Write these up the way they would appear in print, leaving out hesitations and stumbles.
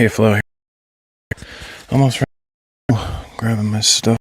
Hey Flo, almost ready. Grabbing my stuff.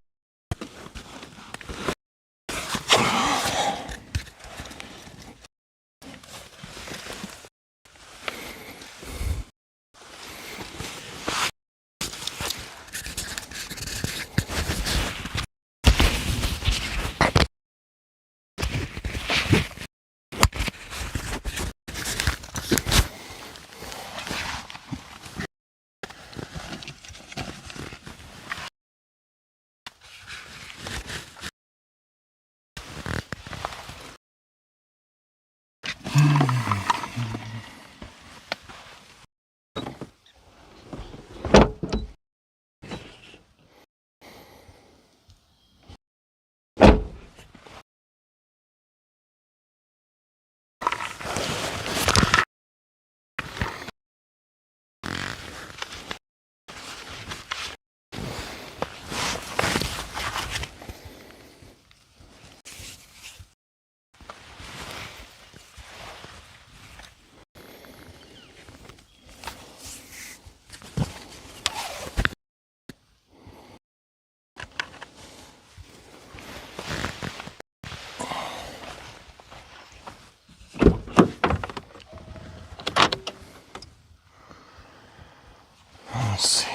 Let's see.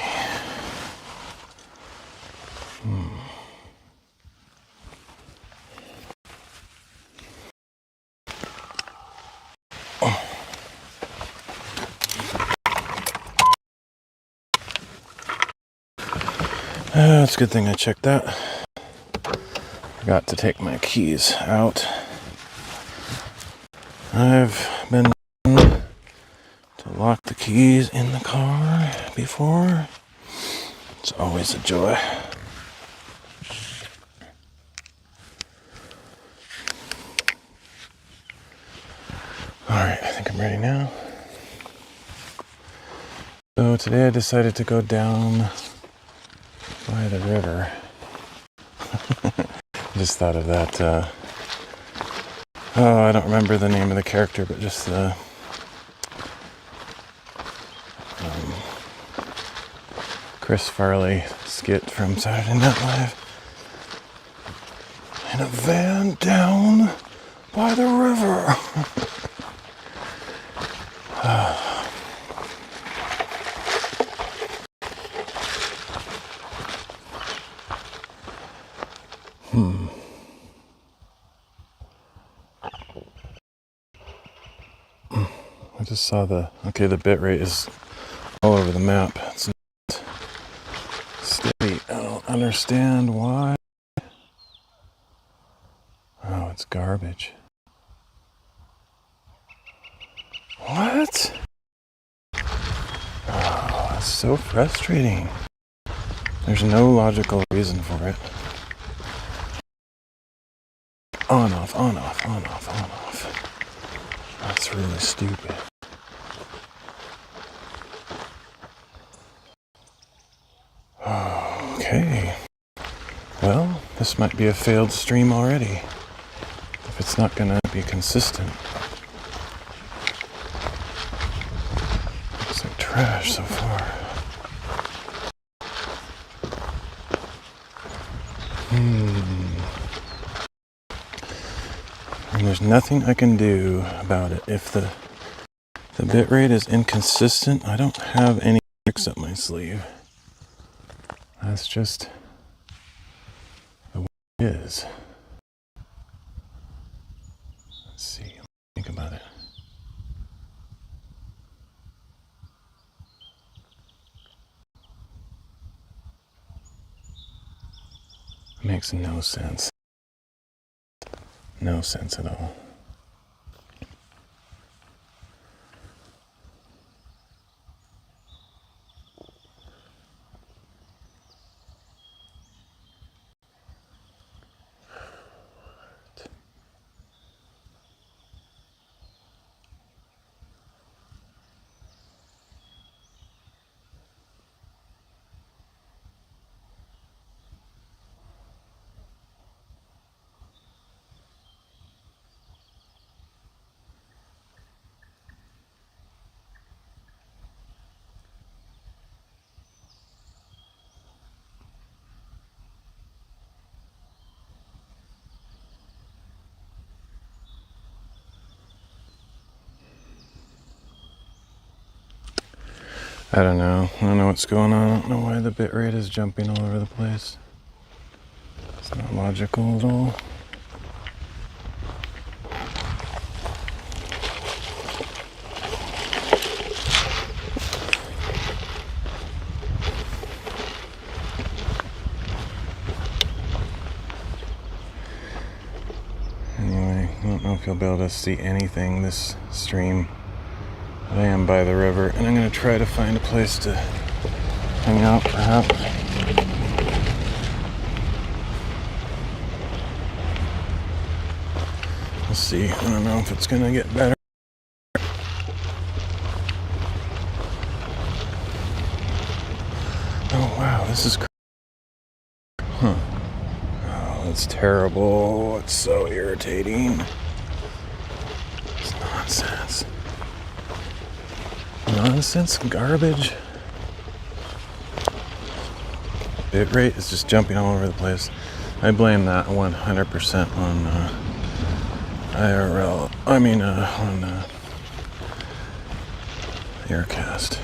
It's a good thing I checked that. Forgot to take my keys out. I've been to lock the keys in the car before. It's always a joy. Alright, I think I'm ready now. So today I decided to go down by the river. Just thought of that, I don't remember the name of the character, but just the Chris Farley skit from Saturday Night Live. In a van down by the river. I just saw the bit rate is all over the map. It's not steady. I don't understand why. Oh, it's garbage. What? Oh, that's so frustrating. There's no logical reason for it. On, off, on, off, on, off, on, off. That's really stupid. Okay. Well, this might be a failed stream already. If it's not gonna be consistent. Looks like trash so far. And there's nothing I can do about it. If the bitrate is inconsistent, I don't have any tricks up my sleeve. That's just the way it is. Let's see. Think about it. It makes no sense. No sense at all. I don't know. I don't know what's going on. I don't know why the bitrate is jumping all over the place. It's not logical at all. Anyway, I don't know if you'll be able to see anything this stream. But I am by the river, and I'm going to try to find a place to hang out, perhaps. We'll see. I don't know if it's going to get better. Oh, wow, this is huh. Oh, that's terrible. It's so irritating. It's nonsense. Nonsense, garbage. Bitrate is just jumping all over the place. I blame that 100% on IRL. I mean, on Aircast.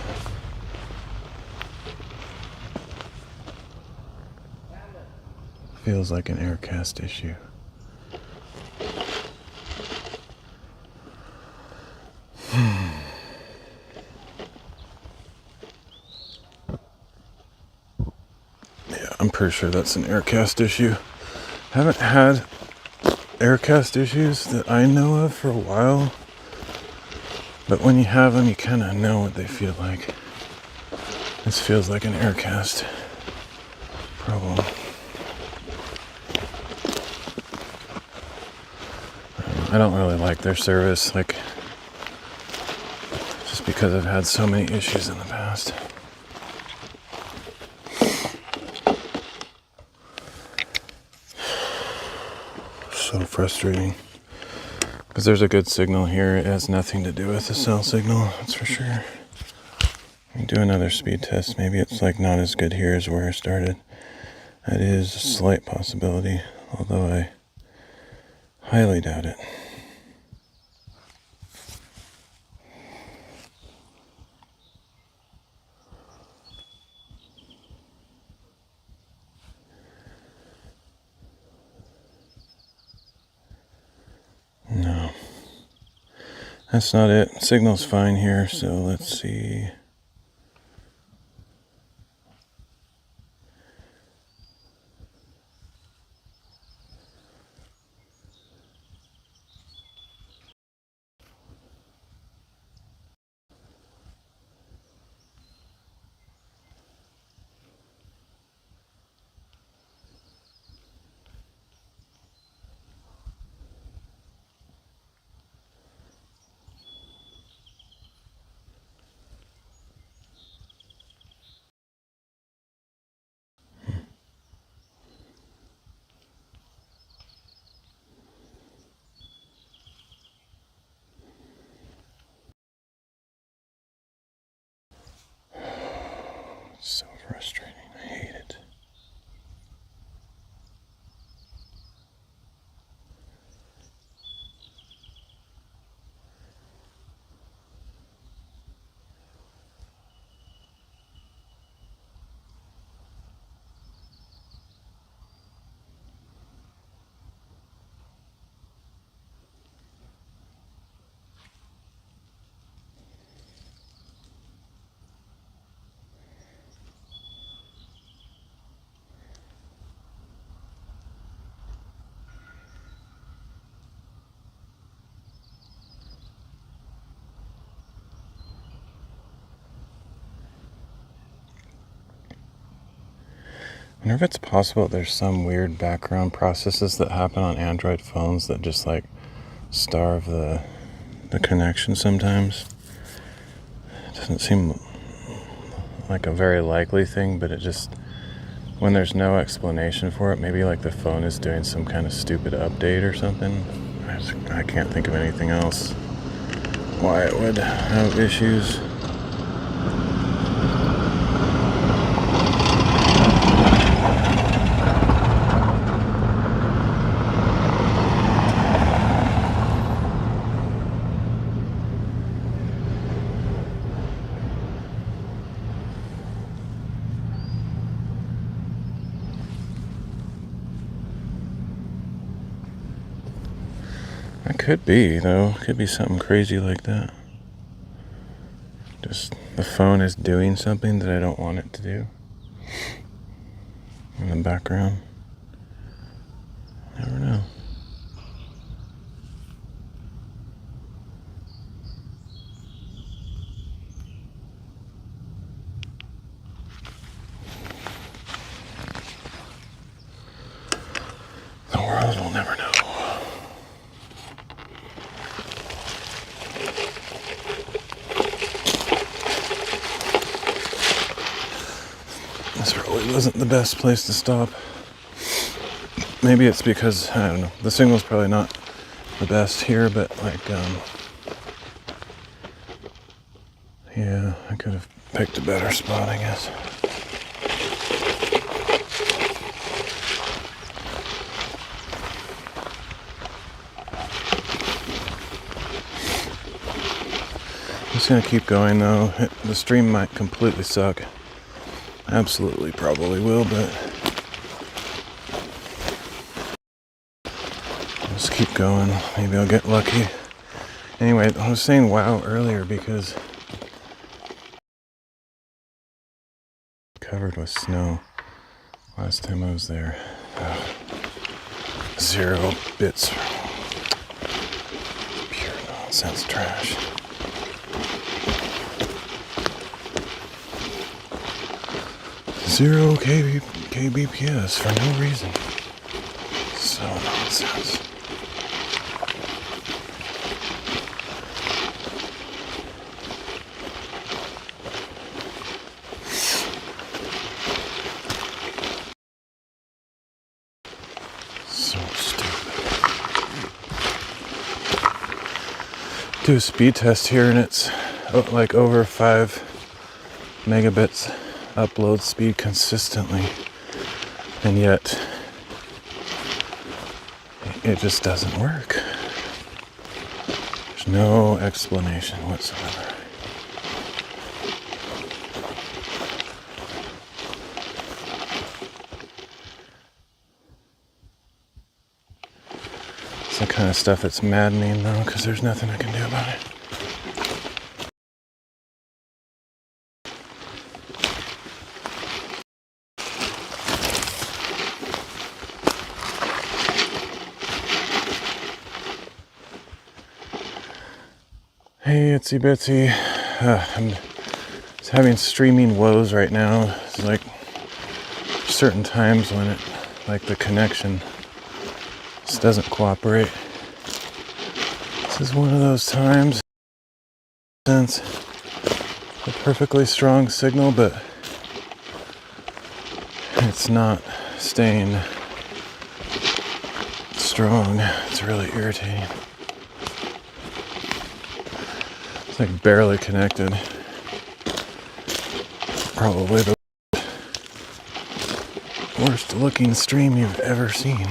Feels like an Aircast issue. I'm pretty sure that's an Aircast issue. Haven't had Aircast issues that I know of for a while, but when you have them, you kind of know what they feel like. This feels like an Aircast problem. I don't really like their service, like, just because I've had so many issues in the past. So frustrating, because there's a good signal here. It has nothing to do with the cell signal, that's for sure. Let me do another speed test. Maybe it's like not as good here as where I started. That is a slight possibility, although I highly doubt it. No, that's not it. Signal's fine here, so let's see. So frustrating. I hate it. I wonder if it's possible there's some weird background processes that happen on Android phones that just like starve the connection sometimes. It doesn't seem like a very likely thing, but it just, when there's no explanation for it, maybe like the phone is doing some kind of stupid update or something. I can't think of anything else why it would have issues. It could be, though. Could be something crazy like that. Just the phone is doing something that I don't want it to do in the background. Never know. The world will never know. This really wasn't the best place to stop. Maybe it's because, I don't know, the signal's probably not the best here, but like, yeah, I could have picked a better spot, I guess. I'm just gonna keep going though. The stream might completely suck. Absolutely probably will, but I'll just keep going. Maybe I'll get lucky. Anyway, I was saying wow earlier because covered with snow last time I was there. 0 bits. Pure nonsense trash. Zero kbps for no reason. So nonsense. So stupid. Do a speed test here and it's like over 5 megabits upload speed consistently, and yet it just doesn't work. There's no explanation whatsoever. It's the kind of stuff that's maddening though, because there's nothing I can do about it. Hey, Itsy Bitsy. I'm just having streaming woes right now. It's like certain times when like the connection just doesn't cooperate. This is one of those times. Since a perfectly strong signal, but it's not staying strong. It's really irritating. Like barely connected. Probably the worst looking stream you've ever seen.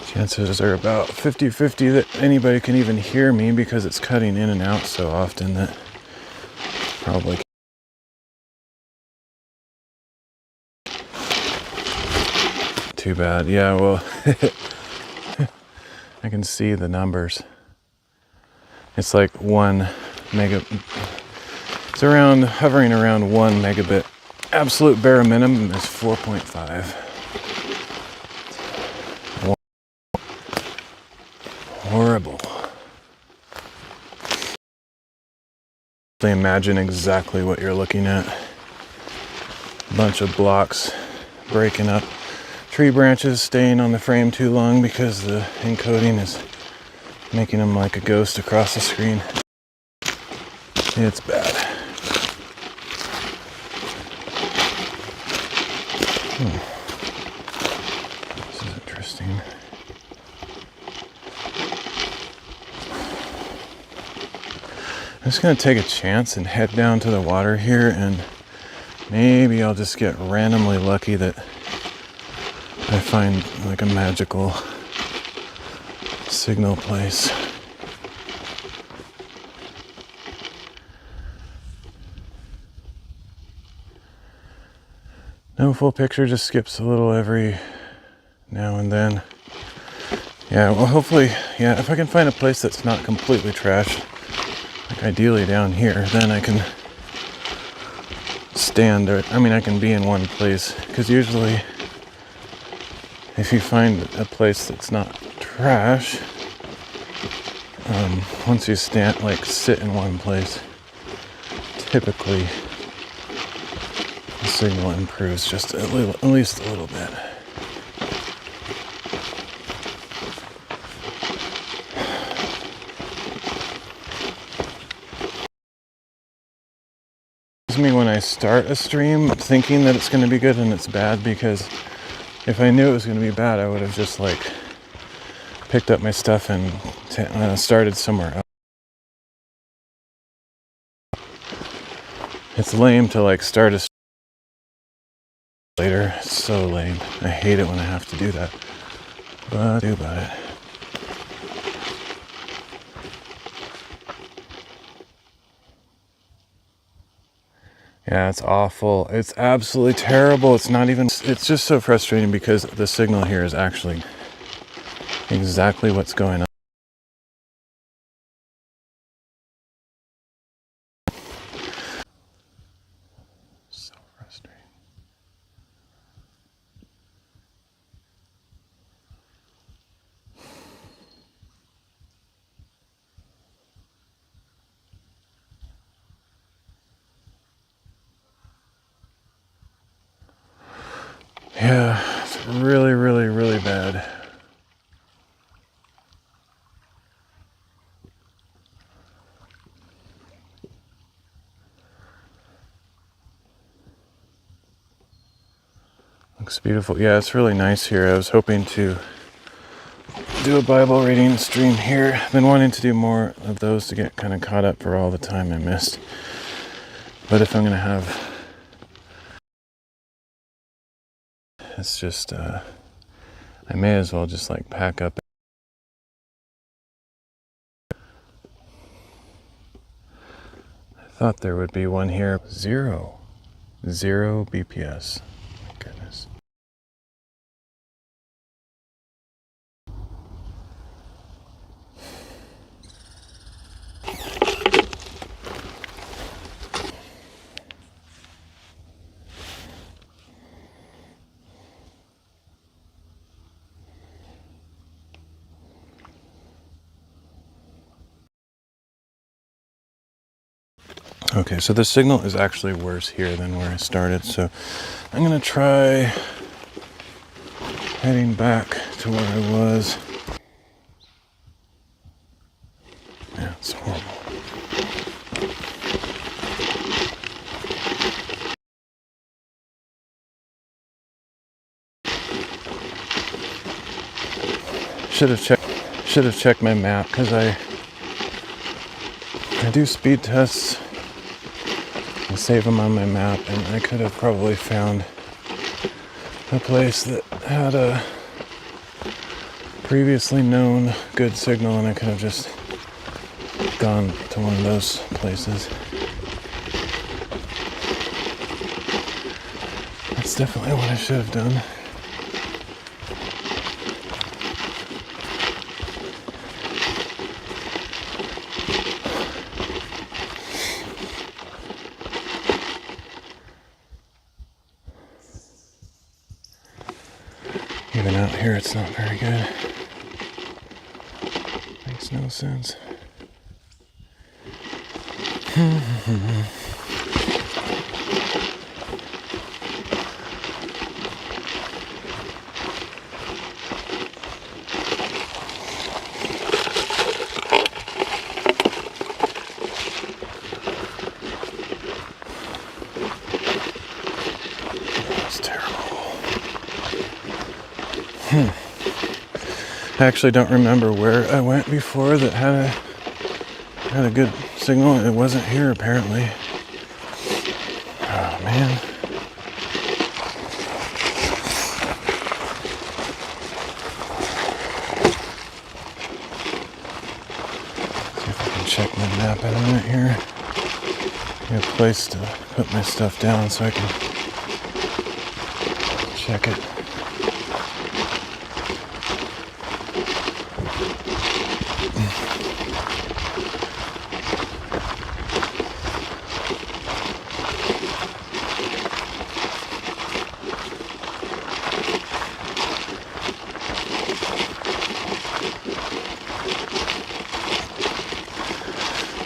Chances are about 50-50 that anybody can even hear me because it's cutting in and out so often that probably. Too bad. Yeah, well, I can see the numbers. It's like 1 mega. It's hovering around 1 megabit. Absolute bare minimum is 4.5. Horrible. Imagine exactly what you're looking at. A bunch of blocks breaking up. Tree branches staying on the frame too long because the encoding is making them like a ghost across the screen. It's bad. This is interesting. I'm just going to take a chance and head down to the water here, and maybe I'll just get randomly lucky that I find like a magical signal place. No full picture, just skips a little every now and then. Yeah, well, hopefully, yeah, if I can find a place that's not completely trashed, like ideally down here, then I can stand, or I can be in one place, because usually if you find a place that's not trash, once you stand, like sit in one place, typically the signal improves just at least a little bit. Me when I start a stream thinking that it's going to be good and it's bad, because if I knew it was going to be bad, I would have just like picked up my stuff and started somewhere else. It's lame to like start a stream later. It's so lame. I hate it when I have to do that, but do about it. Yeah, it's awful. It's absolutely terrible. It's just so frustrating because the signal here is actually exactly what's going on. So frustrating. Yeah, it's really, really, really bad. Looks beautiful. Yeah, it's really nice here. I was hoping to do a Bible reading stream here. I've been wanting to do more of those to get kind of caught up for all the time I missed. But if I'm going to have... It's just... I may as well just like pack up. I thought there would be one here. Zero BPS. My goodness. Okay, so the signal is actually worse here than where I started, so I'm gonna try heading back to where I was. Yeah, it's horrible. Should have checked my map, because I do speed tests and save them on my map, and I could have probably found a place that had a previously known good signal, and I could have just gone to one of those places. That's definitely what I should have done. Even out here, it's not very good. Makes no sense. That's terrible. I actually don't remember where I went before that had a good signal. It wasn't here apparently. Oh man. See if I can check my map in a minute here. Get a place to put my stuff down so I can check it.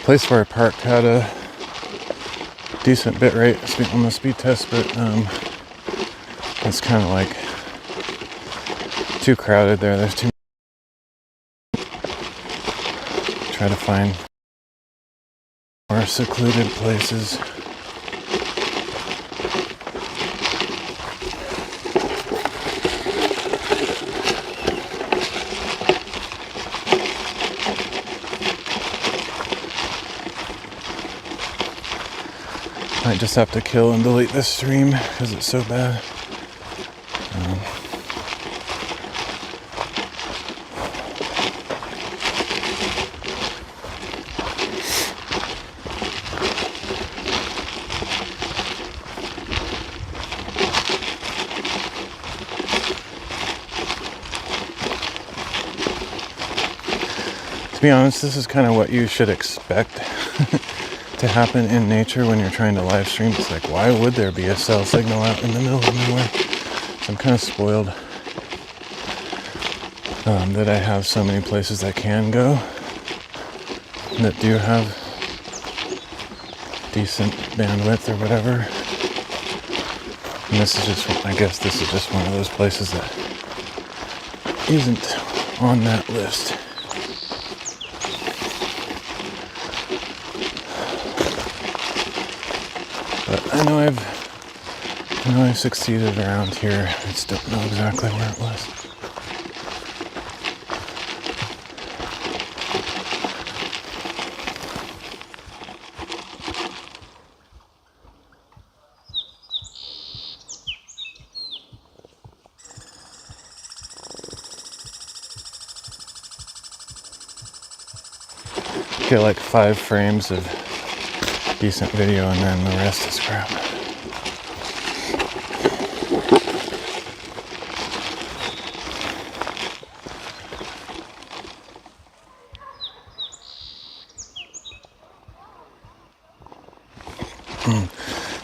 Place where I parked had a decent bit rate on the speed test, but it's kind of like too crowded there. There's too try to find more secluded places. Might just have to kill and delete this stream because it's so bad. To be honest, this is kind of what you should expect to happen in nature when you're trying to live stream. It's like, why would there be a cell signal out in the middle of nowhere? So I'm kind of spoiled that I have so many places I can go that do have decent bandwidth or whatever. And this is just, I guess this is just one of those places that isn't on that list. But I know I've succeeded around here. I just don't know exactly where it was. Get like 5 frames of decent video and then the rest is crap.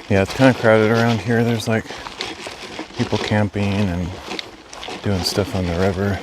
Yeah, it's kind of crowded around here. There's like people camping and doing stuff on the river.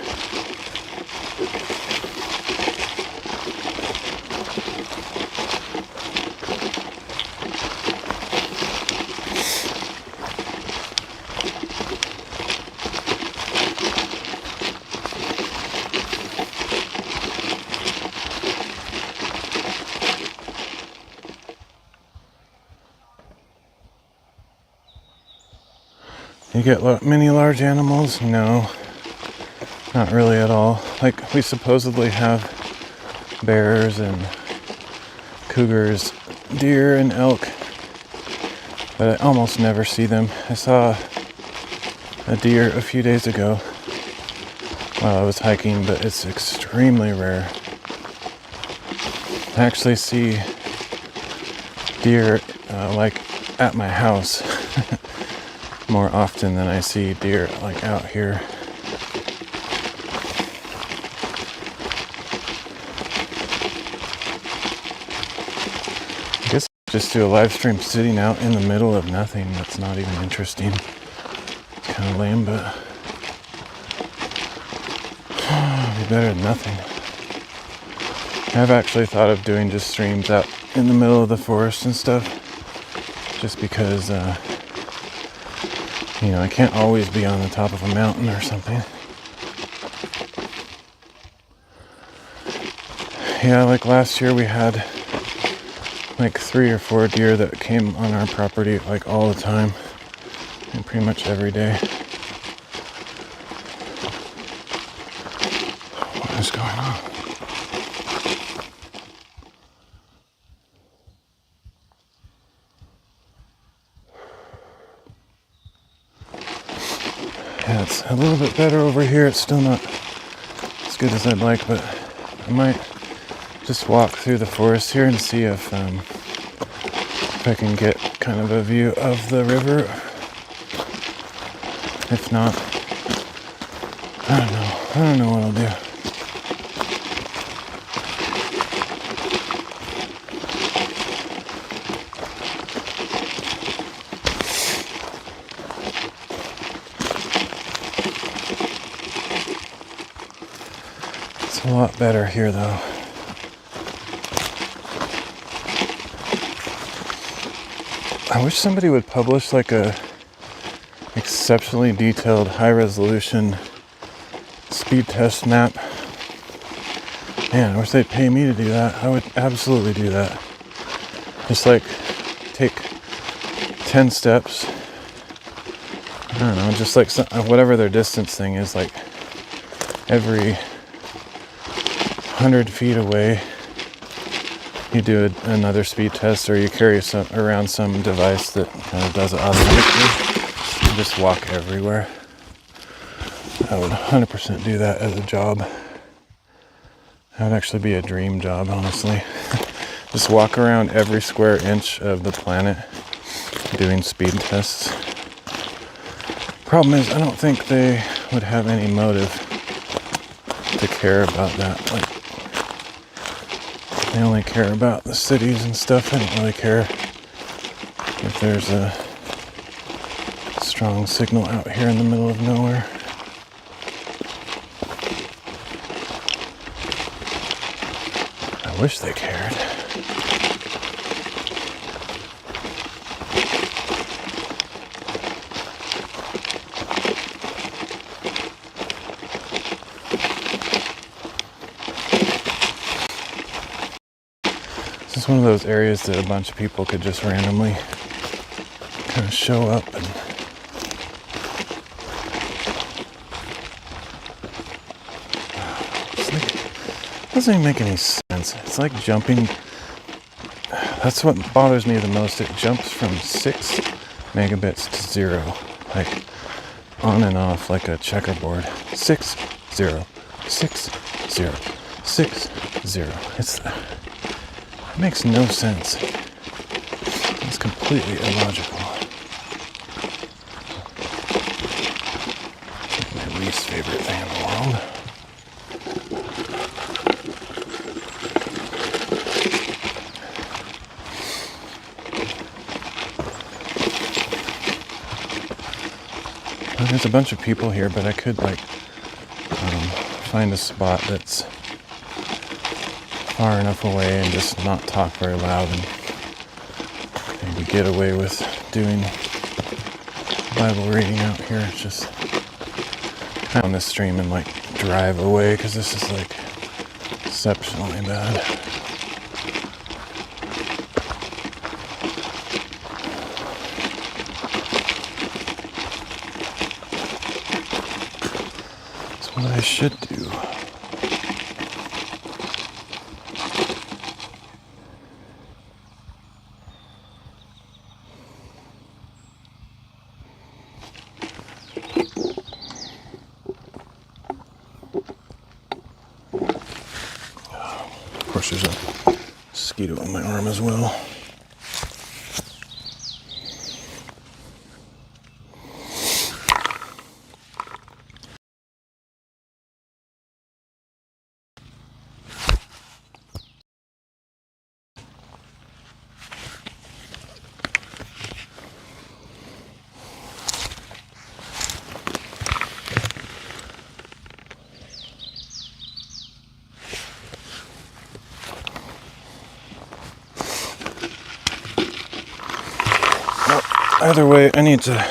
You get many large animals? No, not really at all. Like, we supposedly have bears and cougars, deer and elk, but I almost never see them. I saw a deer a few days ago while I was hiking, but it's extremely rare. I actually see deer like at my house more often than I see deer like out here. I guess I'll just do a live stream sitting out in the middle of nothing. That's not even interesting. It's kind of lame, but it'd be better than nothing. I've actually thought of doing just streams out in the middle of the forest and stuff, just because you know, I can't always be on the top of a mountain or something. Yeah, like last year we had like 3 or 4 deer that came on our property like all the time and pretty much every day. What is going on? Yeah, it's a little bit better over here. It's still not as good as I'd like, but I might just walk through the forest here and see if I can get kind of a view of the river. If not, I don't know. I don't know what I'll do. It's a lot better here, though. I wish somebody would publish like a exceptionally detailed, high-resolution speed test map. Man, I wish they'd pay me to do that. I would absolutely do that. Just like take 10 steps. I don't know, just like whatever their distance thing is, like every 100 feet away, you do another speed test, or you carry around some device that kind of does it automatically. You just walk everywhere. I would 100% do that as a job. That would actually be a dream job, honestly. Just walk around every square inch of the planet doing speed tests. Problem is, I don't think they would have any motive to care about that. Like, they only care about the cities and stuff. They don't really care if there's a strong signal out here in the middle of nowhere. I wish they cared. This is one of those areas that a bunch of people could just randomly kind of show up and it's like, it doesn't even make any sense. It's like jumping. That's what bothers me the most. It jumps from 6 megabits to 0, like on and off like a checkerboard. 6 0 6 0 6 0. It makes no sense. It's completely illogical. It's my least favorite thing in the world. There's a bunch of people here, but I could find a spot that's far enough away and just not talk very loud and maybe get away with doing Bible reading out here. It's just kind of on this stream and like drive away, because this is like exceptionally bad. That's what I should do. Of course, there's a mosquito on my arm as well. Either way, I need to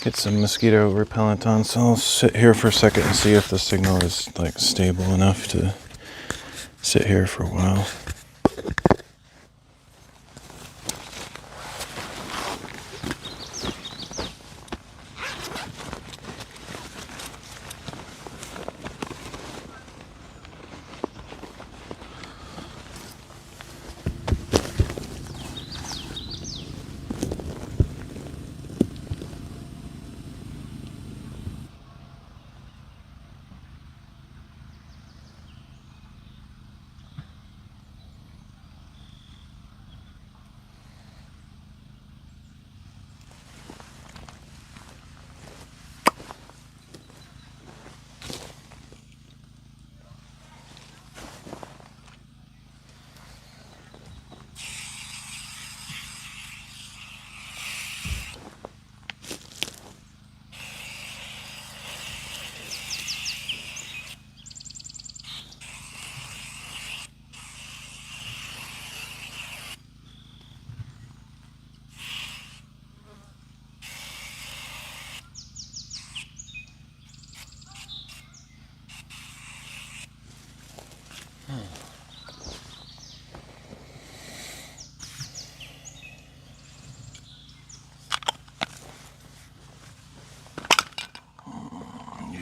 get some mosquito repellent on, so I'll sit here for a second and see if the signal is like stable enough to sit here for a while.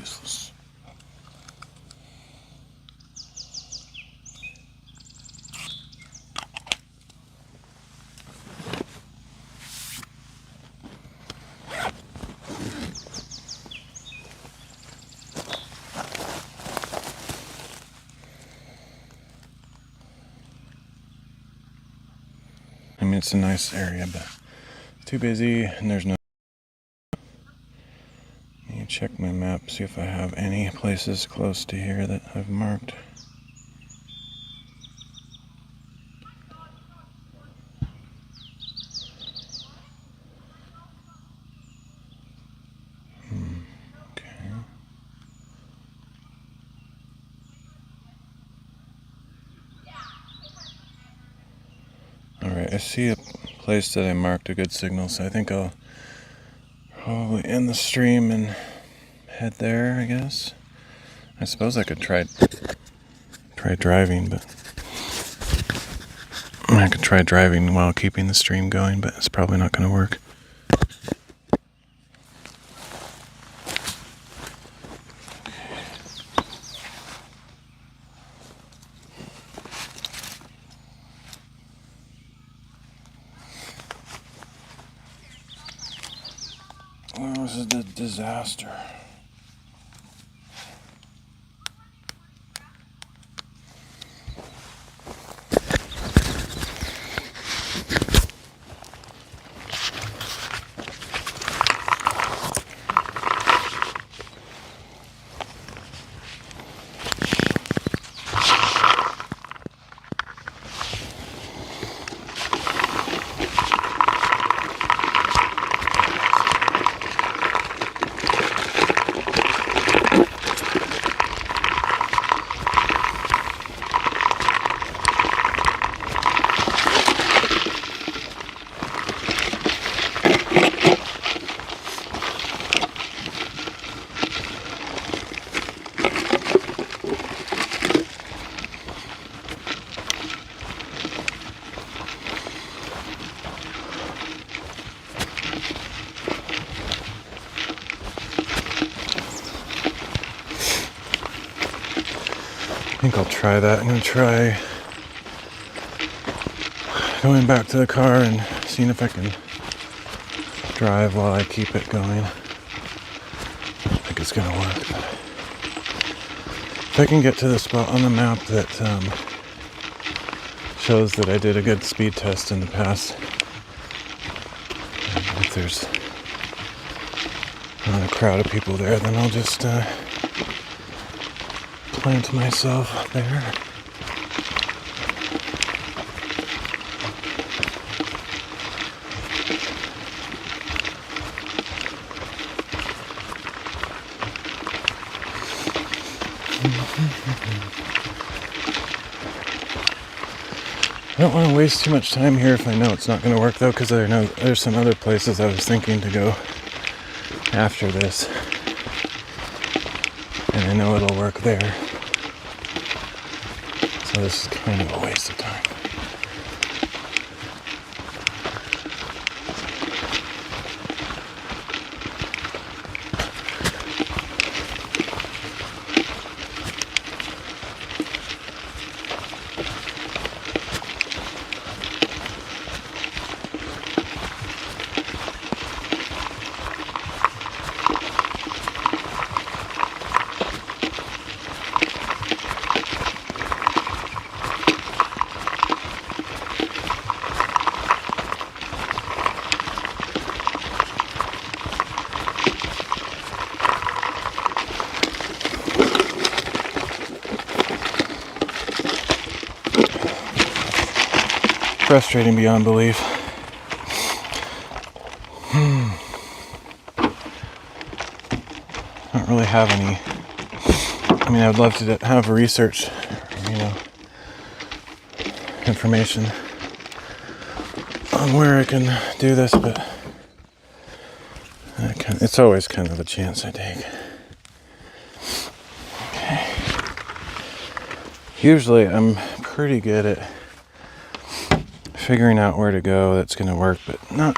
useless. I mean, it's a nice area, but it's too busy and there's no... Let me check my map, see if I have any places close to here that I've marked. Okay. Alright, I see a place that I marked a good signal, so I think I'll probably end the stream and head there, I guess. I suppose I could try driving, but I could try driving while keeping the stream going, but it's probably not going to work. Well, this is a disaster. I think I'll try that. I'm going to try going back to the car and seeing if I can drive while I keep it going. I don't think it's going to work. But if I can get to the spot on the map that shows that I did a good speed test in the past, and if there's not a crowd of people there, then I'll just plant myself there. I don't want to waste too much time here if I know it's not going to work though, because I know there's some other places I was thinking to go after this, and I know it'll work there. So this is kind of a waste of time. Frustrating beyond belief. I don't really have any. I mean, I would love to have research, information on where I can do this, but it's always kind of a chance I take. Okay. Usually I'm pretty good at figuring out where to go that's going to work, but not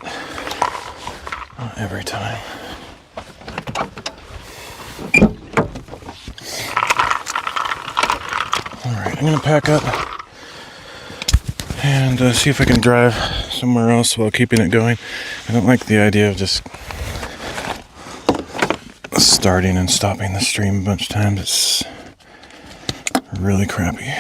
every time. I'm gonna pack up and see if I can drive somewhere else while keeping it going. I don't like the idea of just starting and stopping the stream a bunch of times. It's really crappy.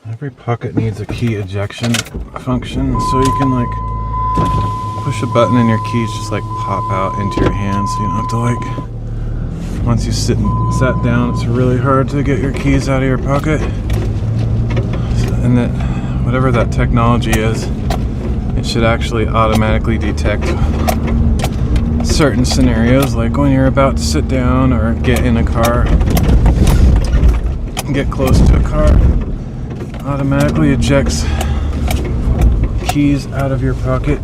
Every pocket needs a key ejection function, so you can like push a button and your keys just like pop out into your hand, so you don't have to like, once you sat down, it's really hard to get your keys out of your pocket. And that whatever that technology is, it should actually automatically detect certain scenarios, like when you're about to sit down or get in a car, get close to a car, automatically ejects keys out of your pocket,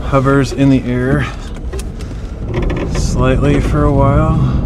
hovers in the air slightly for a while.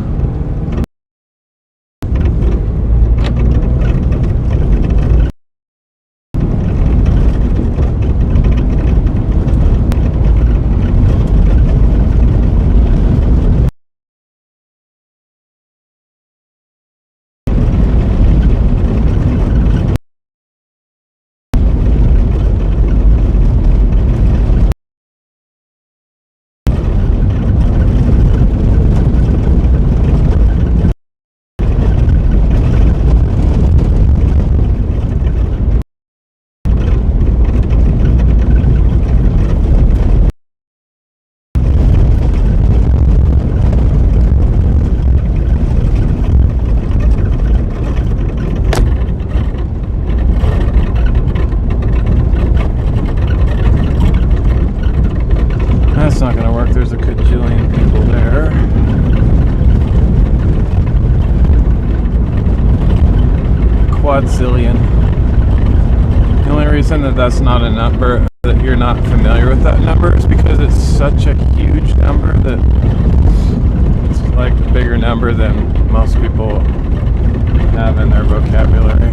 That's not going to work. There's a cajillion people there. Quadzillion. The only reason that that's not a number, that you're not familiar with that number, is because it's such a huge number that it's like a bigger number than most people have in their vocabulary.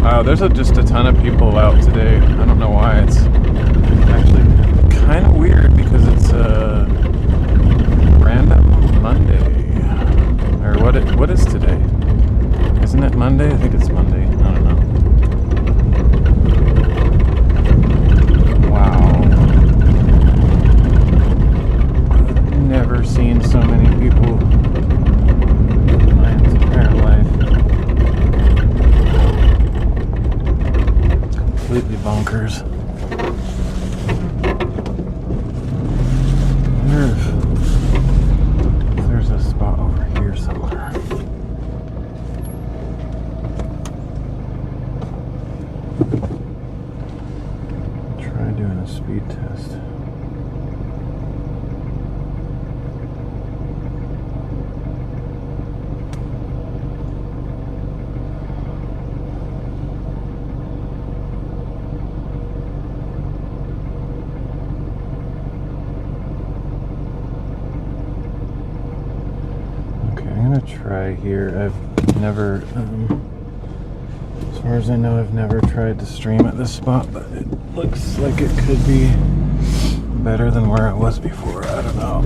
Wow, there's just a ton of people out today. I don't know why. It's actually kind of weird because it's a random Monday. Or what is today? Isn't it Monday? I think it's Monday. I don't know. Wow. I've never doing a speed test. Okay, I'm gonna try here. I've never, as far as I know, I've never tried to stream at this spot, but it looks like it could be better than where it was before. I don't know.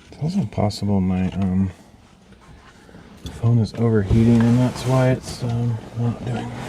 It's also possible my phone is overheating, and that's why it's not doing well.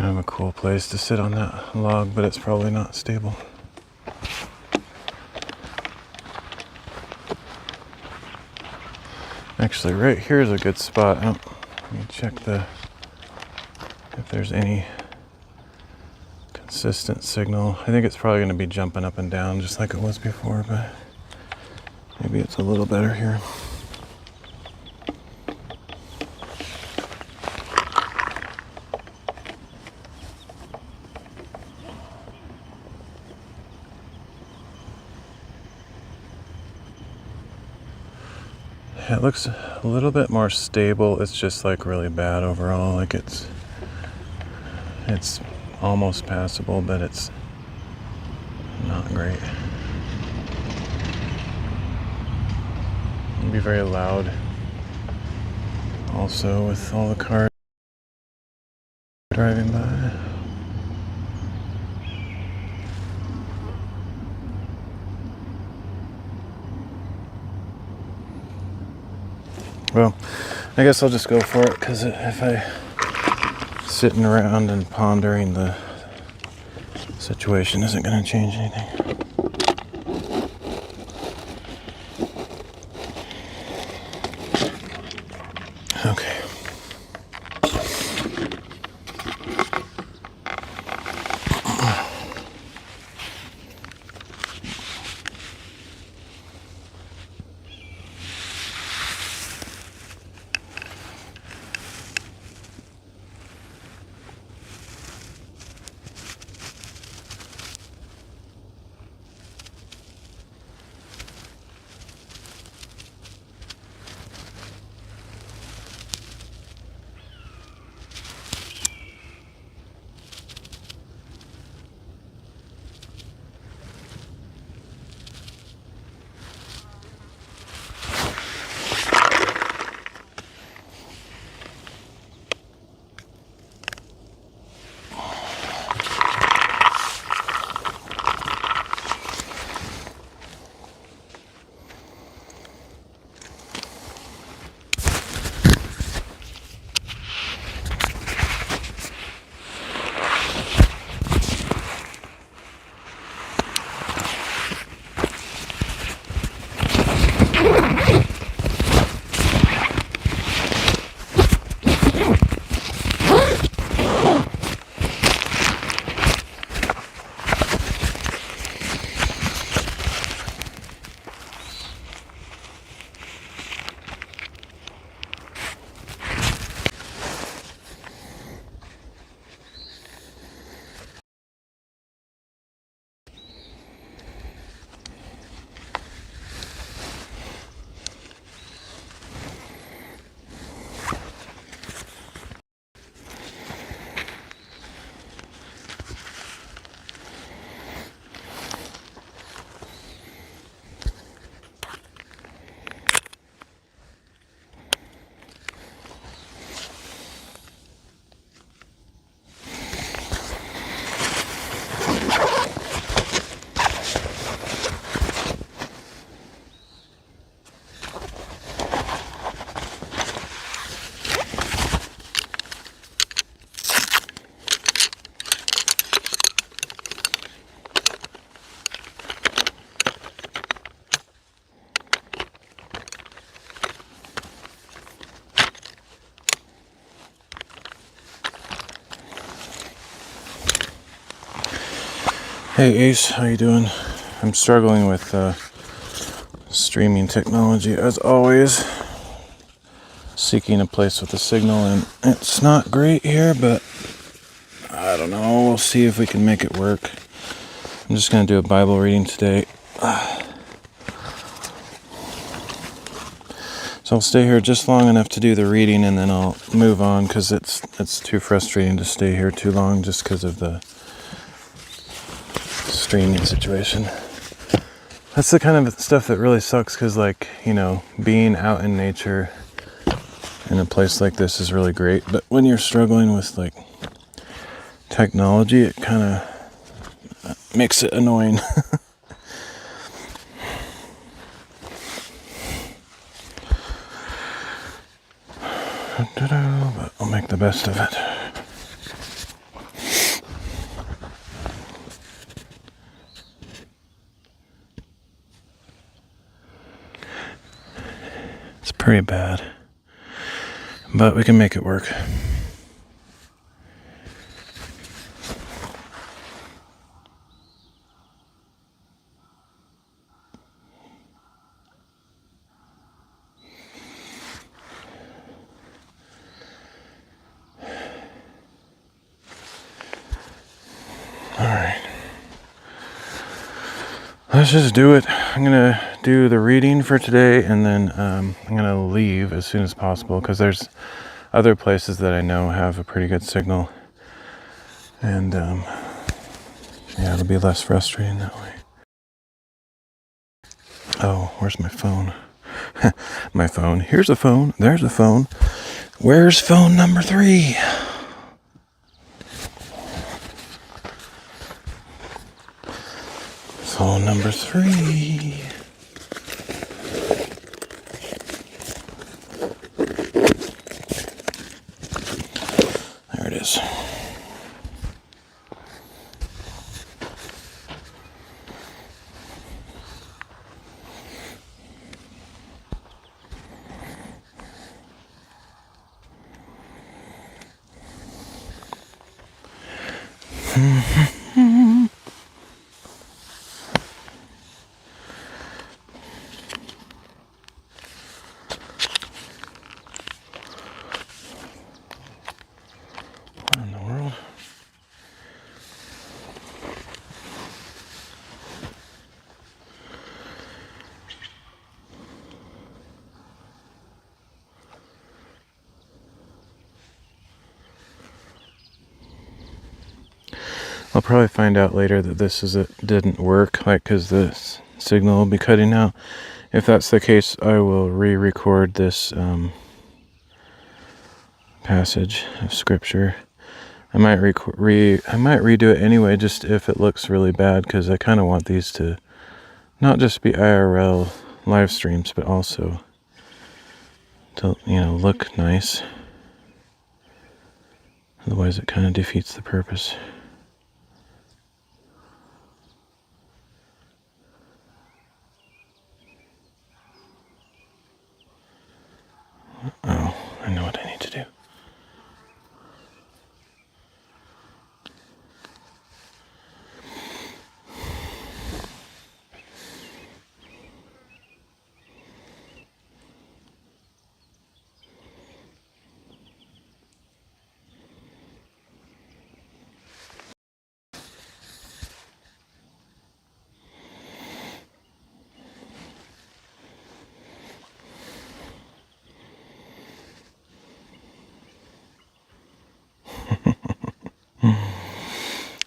Kind of a cool place to sit on that log, but it's probably not stable. Actually, right here is a good spot. Let me check if there's any consistent signal. I think it's probably going to be jumping up and down just like it was before, but maybe it's a little better here. It looks a little bit more stable. It's just like really bad overall. Like it's almost passable, but it's not great. It'd be very loud also with all the cars driving by. Well, I guess I'll just go for it, because if I sitting around and pondering, the situation isn't going to change anything. Okay. Hey Ace, how you doing? I'm struggling with streaming technology as always. Seeking a place with a signal, and it's not great here, but I don't know. We'll see if we can make it work. I'm just going to do a Bible reading today. So I'll stay here just long enough to do the reading, and then I'll move on, because it's too frustrating to stay here too long just because of the streaming situation. That's the kind of stuff that really sucks, because being out in nature in a place like this is really great, but when you're struggling with technology, it kind of makes it annoying. But I'll make the best of it. Pretty bad. But we can make it work. Alright. Let's just do it. I'm going to do the reading for today, and then I'm going to leave as soon as possible because there's other places that I know have a pretty good signal. And yeah, it'll be less frustrating that way. Oh, where's my phone? My phone. Here's a phone. There's a phone. Where's phone number 3? Phone number 3. There it is. What in the world? I'll probably find out later that didn't work, like, because the signal will be cutting out. If that's the case, I will re-record this passage of scripture. I might redo it anyway, just if it looks really bad, because I kind of want these to not just be IRL live streams, but also to, look nice. Otherwise, it kind of defeats the purpose. Oh, I know what I need to do.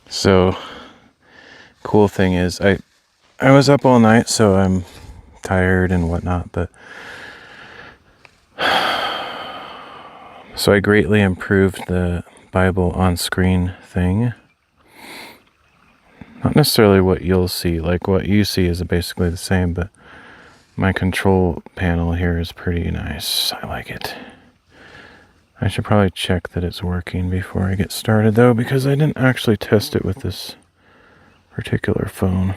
So, cool thing is, I was up all night, so I'm tired and whatnot, but so I greatly improved the Bible on screen thing. Not necessarily what you'll see, like what you see is basically the same, but my control panel here is pretty nice. I like it. I should probably check that it's working before I get started, though, because I didn't actually test it with this particular phone.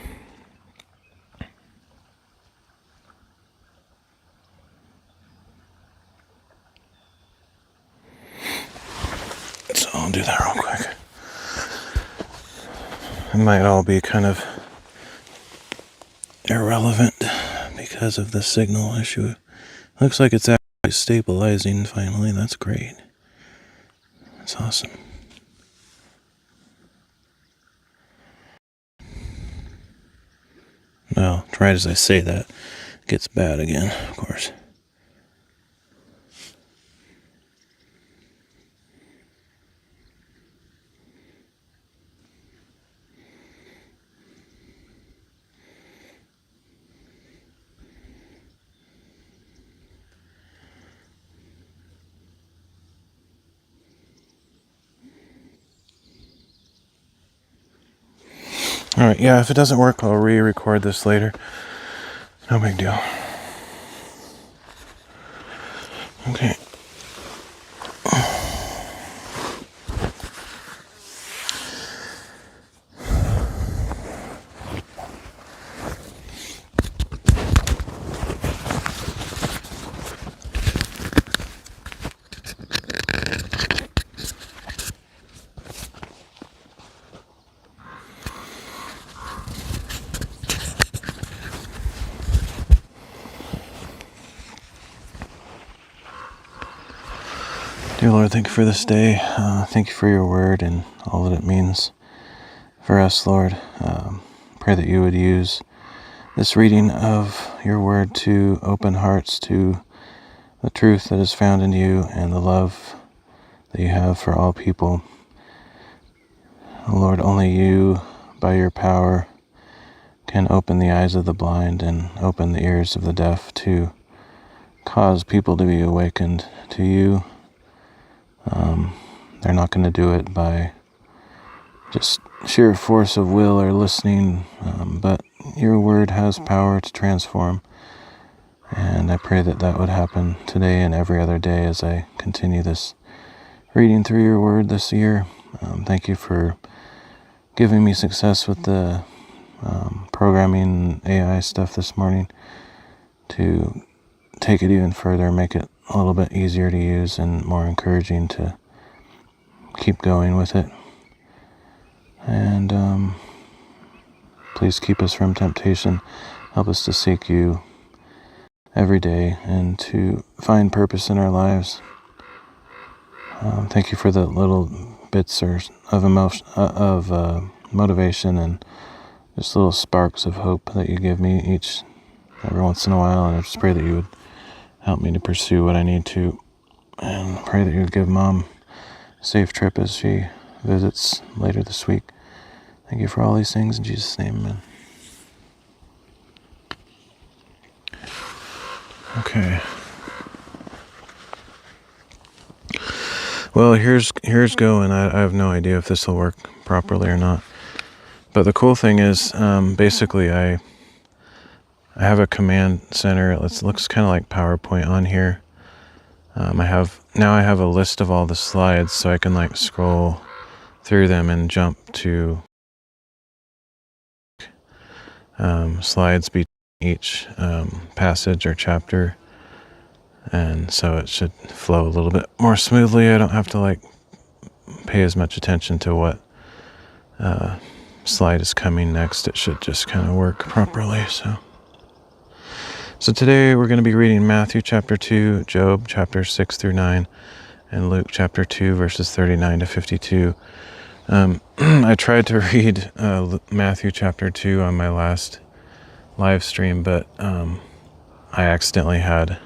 So I'll do that real quick. It might all be kind of irrelevant because of the signal issue. Looks like it's actually stabilizing finally. That's great. That's awesome. Well, right as I say that, it gets bad again, of course. Alright, yeah, if it doesn't work, I'll re-record this later. No big deal. Okay. Dear Lord, thank you for this day. Thank you for your word and all that it means for us, Lord. Pray that you would use this reading of your word to open hearts to the truth that is found in you and the love that you have for all people. Lord, only you, by your power, can open the eyes of the blind and open the ears of the deaf to cause people to be awakened to you. They're not going to do it by just sheer force of will or listening, but your word has power to transform. And I pray that that would happen today and every other day as I continue this reading through your word this year. Thank you for giving me success with the programming AI stuff this morning to take it even further, make it a little bit easier to use and more encouraging to keep going with it. And please keep us from temptation. Help us to seek you every day and to find purpose in our lives. Thank you for the little bits of emotion, motivation and just little sparks of hope that you give me every once in a while. And I just pray that you would help me to pursue what I need to, and pray that you would give Mom a safe trip as she visits later this week. Thank you for all these things in Jesus' name, amen. Okay. Well, here's going. I have no idea if this will work properly or not. But the cool thing is, basically, I have a command center. It looks kind of like PowerPoint on here. I have a list of all the slides, so I can scroll through them and jump to slides between each passage or chapter, and so it should flow a little bit more smoothly. I don't have to pay as much attention to what slide is coming next. It should just kind of work properly. So today we're going to be reading Matthew chapter 2, Job chapter 6 through 9, and Luke chapter 2 verses 39 to 52. I tried to read Matthew chapter 2 on my last live stream, but I accidentally had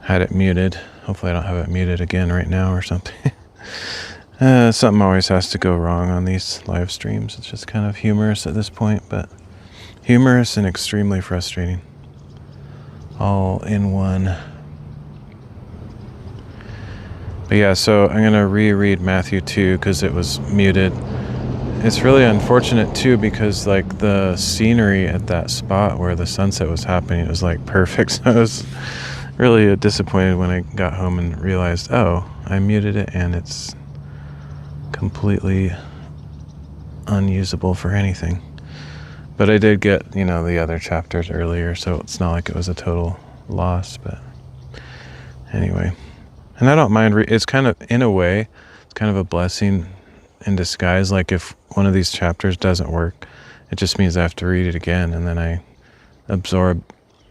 it muted. Hopefully I don't have it muted again right now or something. Something always has to go wrong on these live streams. It's just kind of humorous at this point, but humorous and extremely frustrating. All in one. But yeah, so I'm going to reread Matthew 2 because it was muted. It's really unfortunate too because the scenery at that spot where the sunset was happening, it was perfect. So I was really disappointed when I got home and realized, oh, I muted it and it's completely unusable for anything. But I did get, the other chapters earlier, so it's not like it was a total loss. But anyway. And I don't mind, it's kind of, in a way, it's kind of a blessing in disguise. If one of these chapters doesn't work, it just means I have to read it again, and then I absorb,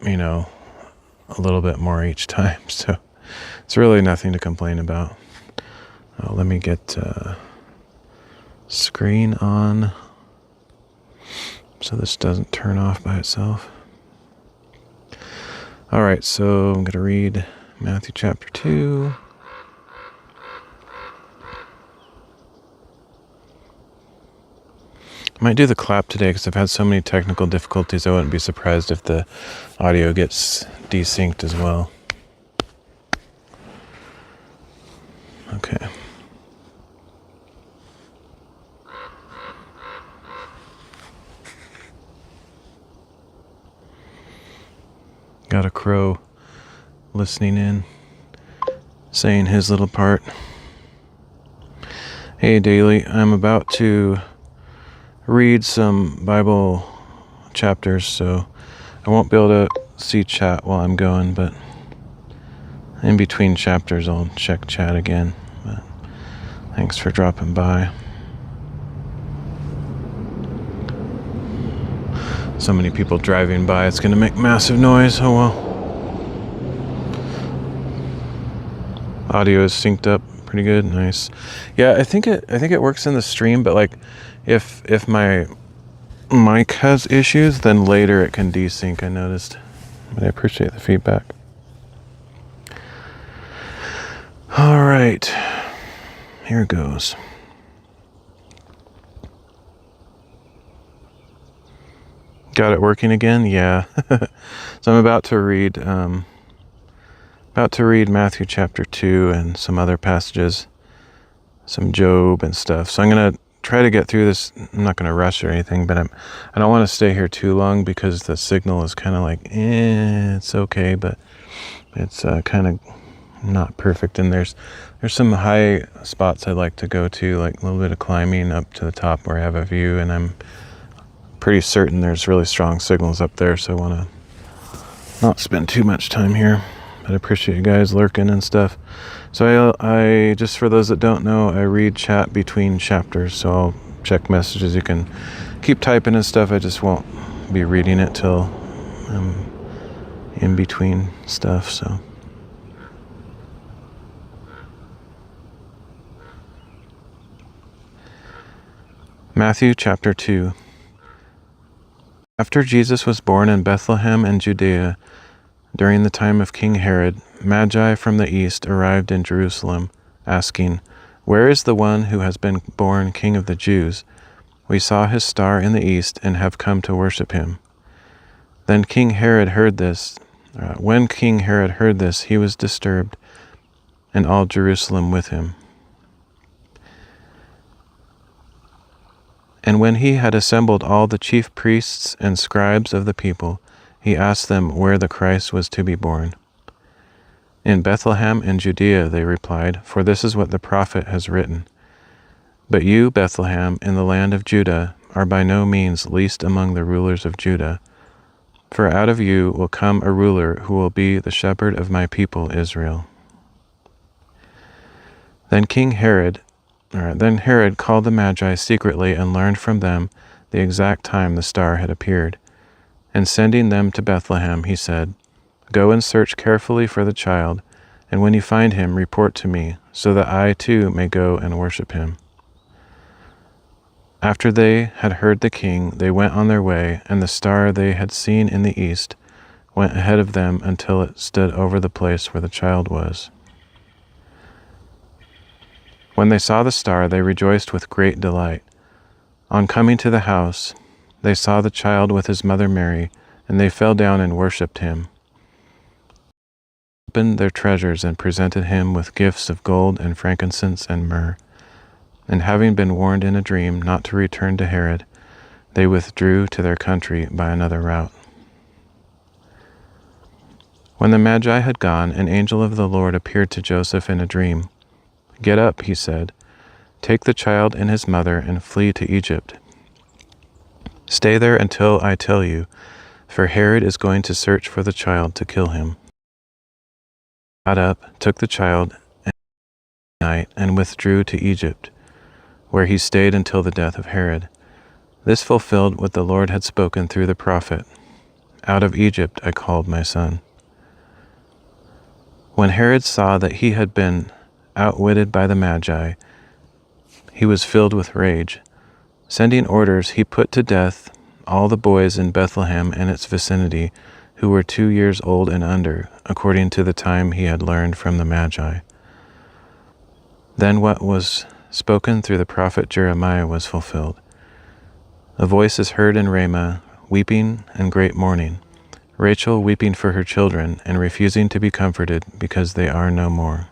a little bit more each time. So it's really nothing to complain about. Let me get screen on so this doesn't turn off by itself. All right, so I'm going to read Matthew chapter 2. I might do the clap today because I've had so many technical difficulties. I wouldn't be surprised if the audio gets desynced as well. Okay. Got a crow listening in, saying his little part. Hey, Daily, I'm about to read some Bible chapters, so I won't be able to see chat while I'm going, but in between chapters I'll check chat again. But thanks for dropping by. So many people driving by, it's going to make massive noise. Oh well. Audio is synced up pretty good. Nice. Yeah, I think it works in the stream, but like if my mic has issues, then later it can desync, I noticed. But I appreciate the feedback. All right. Here goes. Got it working again? Yeah. So I'm about to read Matthew chapter 2 and some other passages, some Job and stuff. So I'm going to try to get through this. I'm not going to rush or anything, but I don't want to stay here too long because the signal is kind of like, it's okay, but it's kind of not perfect. And there's some high spots I like to go to, like a little bit of climbing up to the top where I have a view, and I'm pretty certain there's really strong signals up there, so I want to not spend too much time here. But I appreciate you guys lurking and stuff. So I just, for those that don't know, I read chat between chapters, so I'll check messages. You can keep typing and stuff. I just won't be reading it till I'm in between stuff. So Matthew chapter 2. After Jesus was born in Bethlehem in Judea, during the time of King Herod, Magi from the east arrived in Jerusalem, asking, "Where is the one who has been born King of the Jews? We saw his star in the east and have come to worship him." When King Herod heard this, he was disturbed, and all Jerusalem with him. And when he had assembled all the chief priests and scribes of the people, he asked them where the Christ was to be born. "In Bethlehem in Judea," they replied, "for this is what the prophet has written. But you, Bethlehem, in the land of Judah, are by no means least among the rulers of Judah. For out of you will come a ruler who will be the shepherd of my people Israel." Then Herod called the Magi secretly and learned from them the exact time the star had appeared. And sending them to Bethlehem, he said, "Go and search carefully for the child, and when you find him, report to me, so that I too may go and worship him." After they had heard the king, they went on their way, and the star they had seen in the east went ahead of them until it stood over the place where the child was. When they saw the star, they rejoiced with great delight. On coming to the house, they saw the child with his mother Mary, and they fell down and worshipped him. They opened their treasures and presented him with gifts of gold and frankincense and myrrh. And having been warned in a dream not to return to Herod, they withdrew to their country by another route. When the Magi had gone, an angel of the Lord appeared to Joseph in a dream. "Get up," he said, "take the child and his mother and flee to Egypt. Stay there until I tell you, for Herod is going to search for the child to kill him." He got up, took the child at night, and withdrew to Egypt, where he stayed until the death of Herod. This fulfilled what the Lord had spoken through the prophet, "Out of Egypt I called my son." When Herod saw that he had been outwitted by the Magi, he was filled with rage. Sending orders, he put to death all the boys in Bethlehem and its vicinity who were 2 years old and under, according to the time he had learned from the Magi. Then what was spoken through the prophet Jeremiah was fulfilled. "A voice is heard in Ramah, weeping and great mourning, Rachel weeping for her children and refusing to be comforted because they are no more."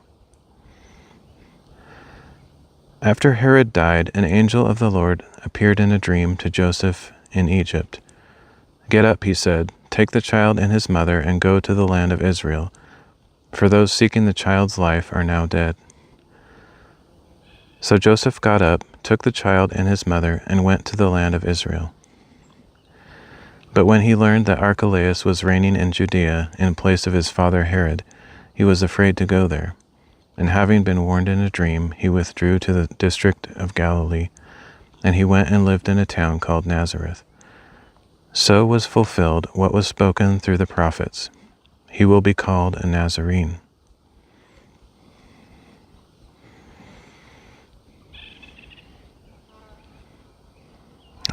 After Herod died, an angel of the Lord appeared in a dream to Joseph in Egypt. "Get up," he said, "take the child and his mother and go to the land of Israel, for those seeking the child's life are now dead." So Joseph got up, took the child and his mother, and went to the land of Israel. But when he learned that Archelaus was reigning in Judea in place of his father Herod, he was afraid to go there. And having been warned in a dream, he withdrew to the district of Galilee, and he went and lived in a town called Nazareth. So was fulfilled what was spoken through the prophets: "He will be called a Nazarene."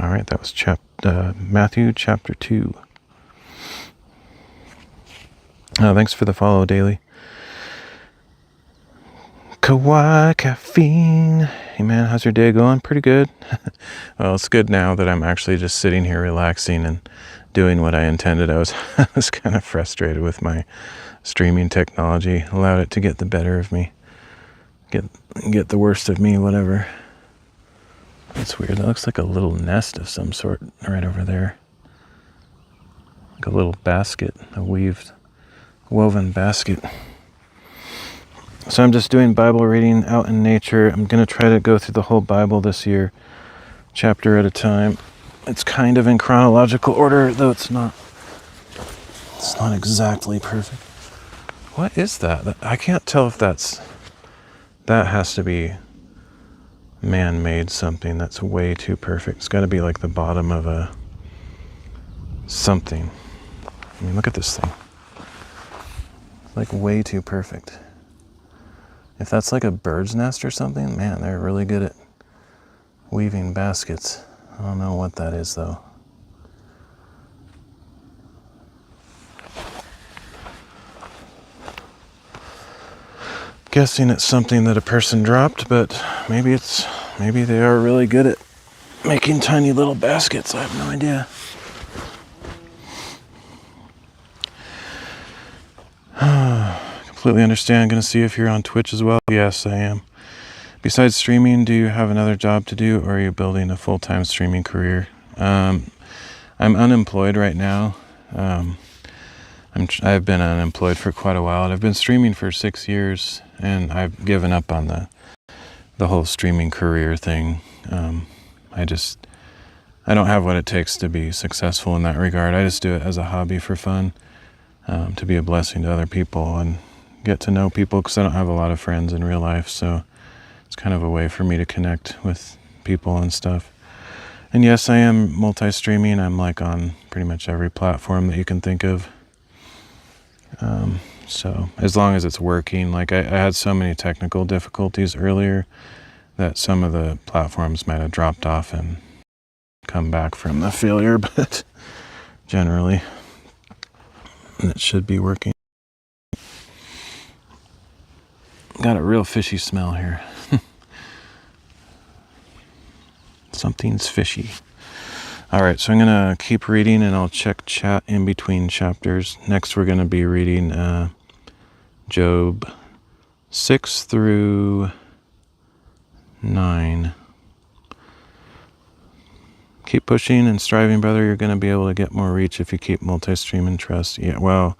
All right, that was Matthew chapter 2. Thanks for the follow, Daily. Kawaii Caffeine. Hey man, how's your day going? Pretty good. Well, it's good now that I'm actually just sitting here relaxing and doing what I intended. I was kind of frustrated with my streaming technology. Allowed it to get the better of me. Get the worst of me, whatever. That's weird. That looks like a little nest of some sort right over there. Like a little basket, a woven basket. So I'm just doing Bible reading out in nature. I'm going to try to go through the whole Bible this year, chapter at a time. It's kind of in chronological order, though it's not exactly perfect. What is that? I can't tell if that has to be man-made something that's way too perfect. It's got to be like the bottom of a something. I mean, look at this thing. It's like way too perfect. If that's like a bird's nest or something, man, they're really good at weaving baskets. I don't know what that is, though. Guessing it's something that a person dropped, but maybe they are really good at making tiny little baskets. I have no idea. Completely understand. Gonna see if you're on Twitch as well. Yes, I am. Besides streaming, do you have another job to do, or are you building a full-time streaming career? I'm unemployed right now. I've been unemployed for quite a while, and I've been streaming for 6 years, and I've given up on the whole streaming career thing. I don't have what it takes to be successful in that regard. I just do it as a hobby for fun, to be a blessing to other people and get to know people, because I don't have a lot of friends in real life, so it's kind of a way for me to connect with people and stuff. And yes, I am multi-streaming. I'm like on pretty much every platform that you can think of. So as long as it's working, like I had so many technical difficulties earlier that some of the platforms might have dropped off and come back from the failure, but generally it should be working. Got a real fishy smell here. Something's fishy. All right, so I'm going to keep reading, and I'll check chat in between chapters. Next, we're going to be reading Job 6 through 9. Keep pushing and striving, brother. You're going to be able to get more reach if you keep multi-stream and trust. Yeah, well,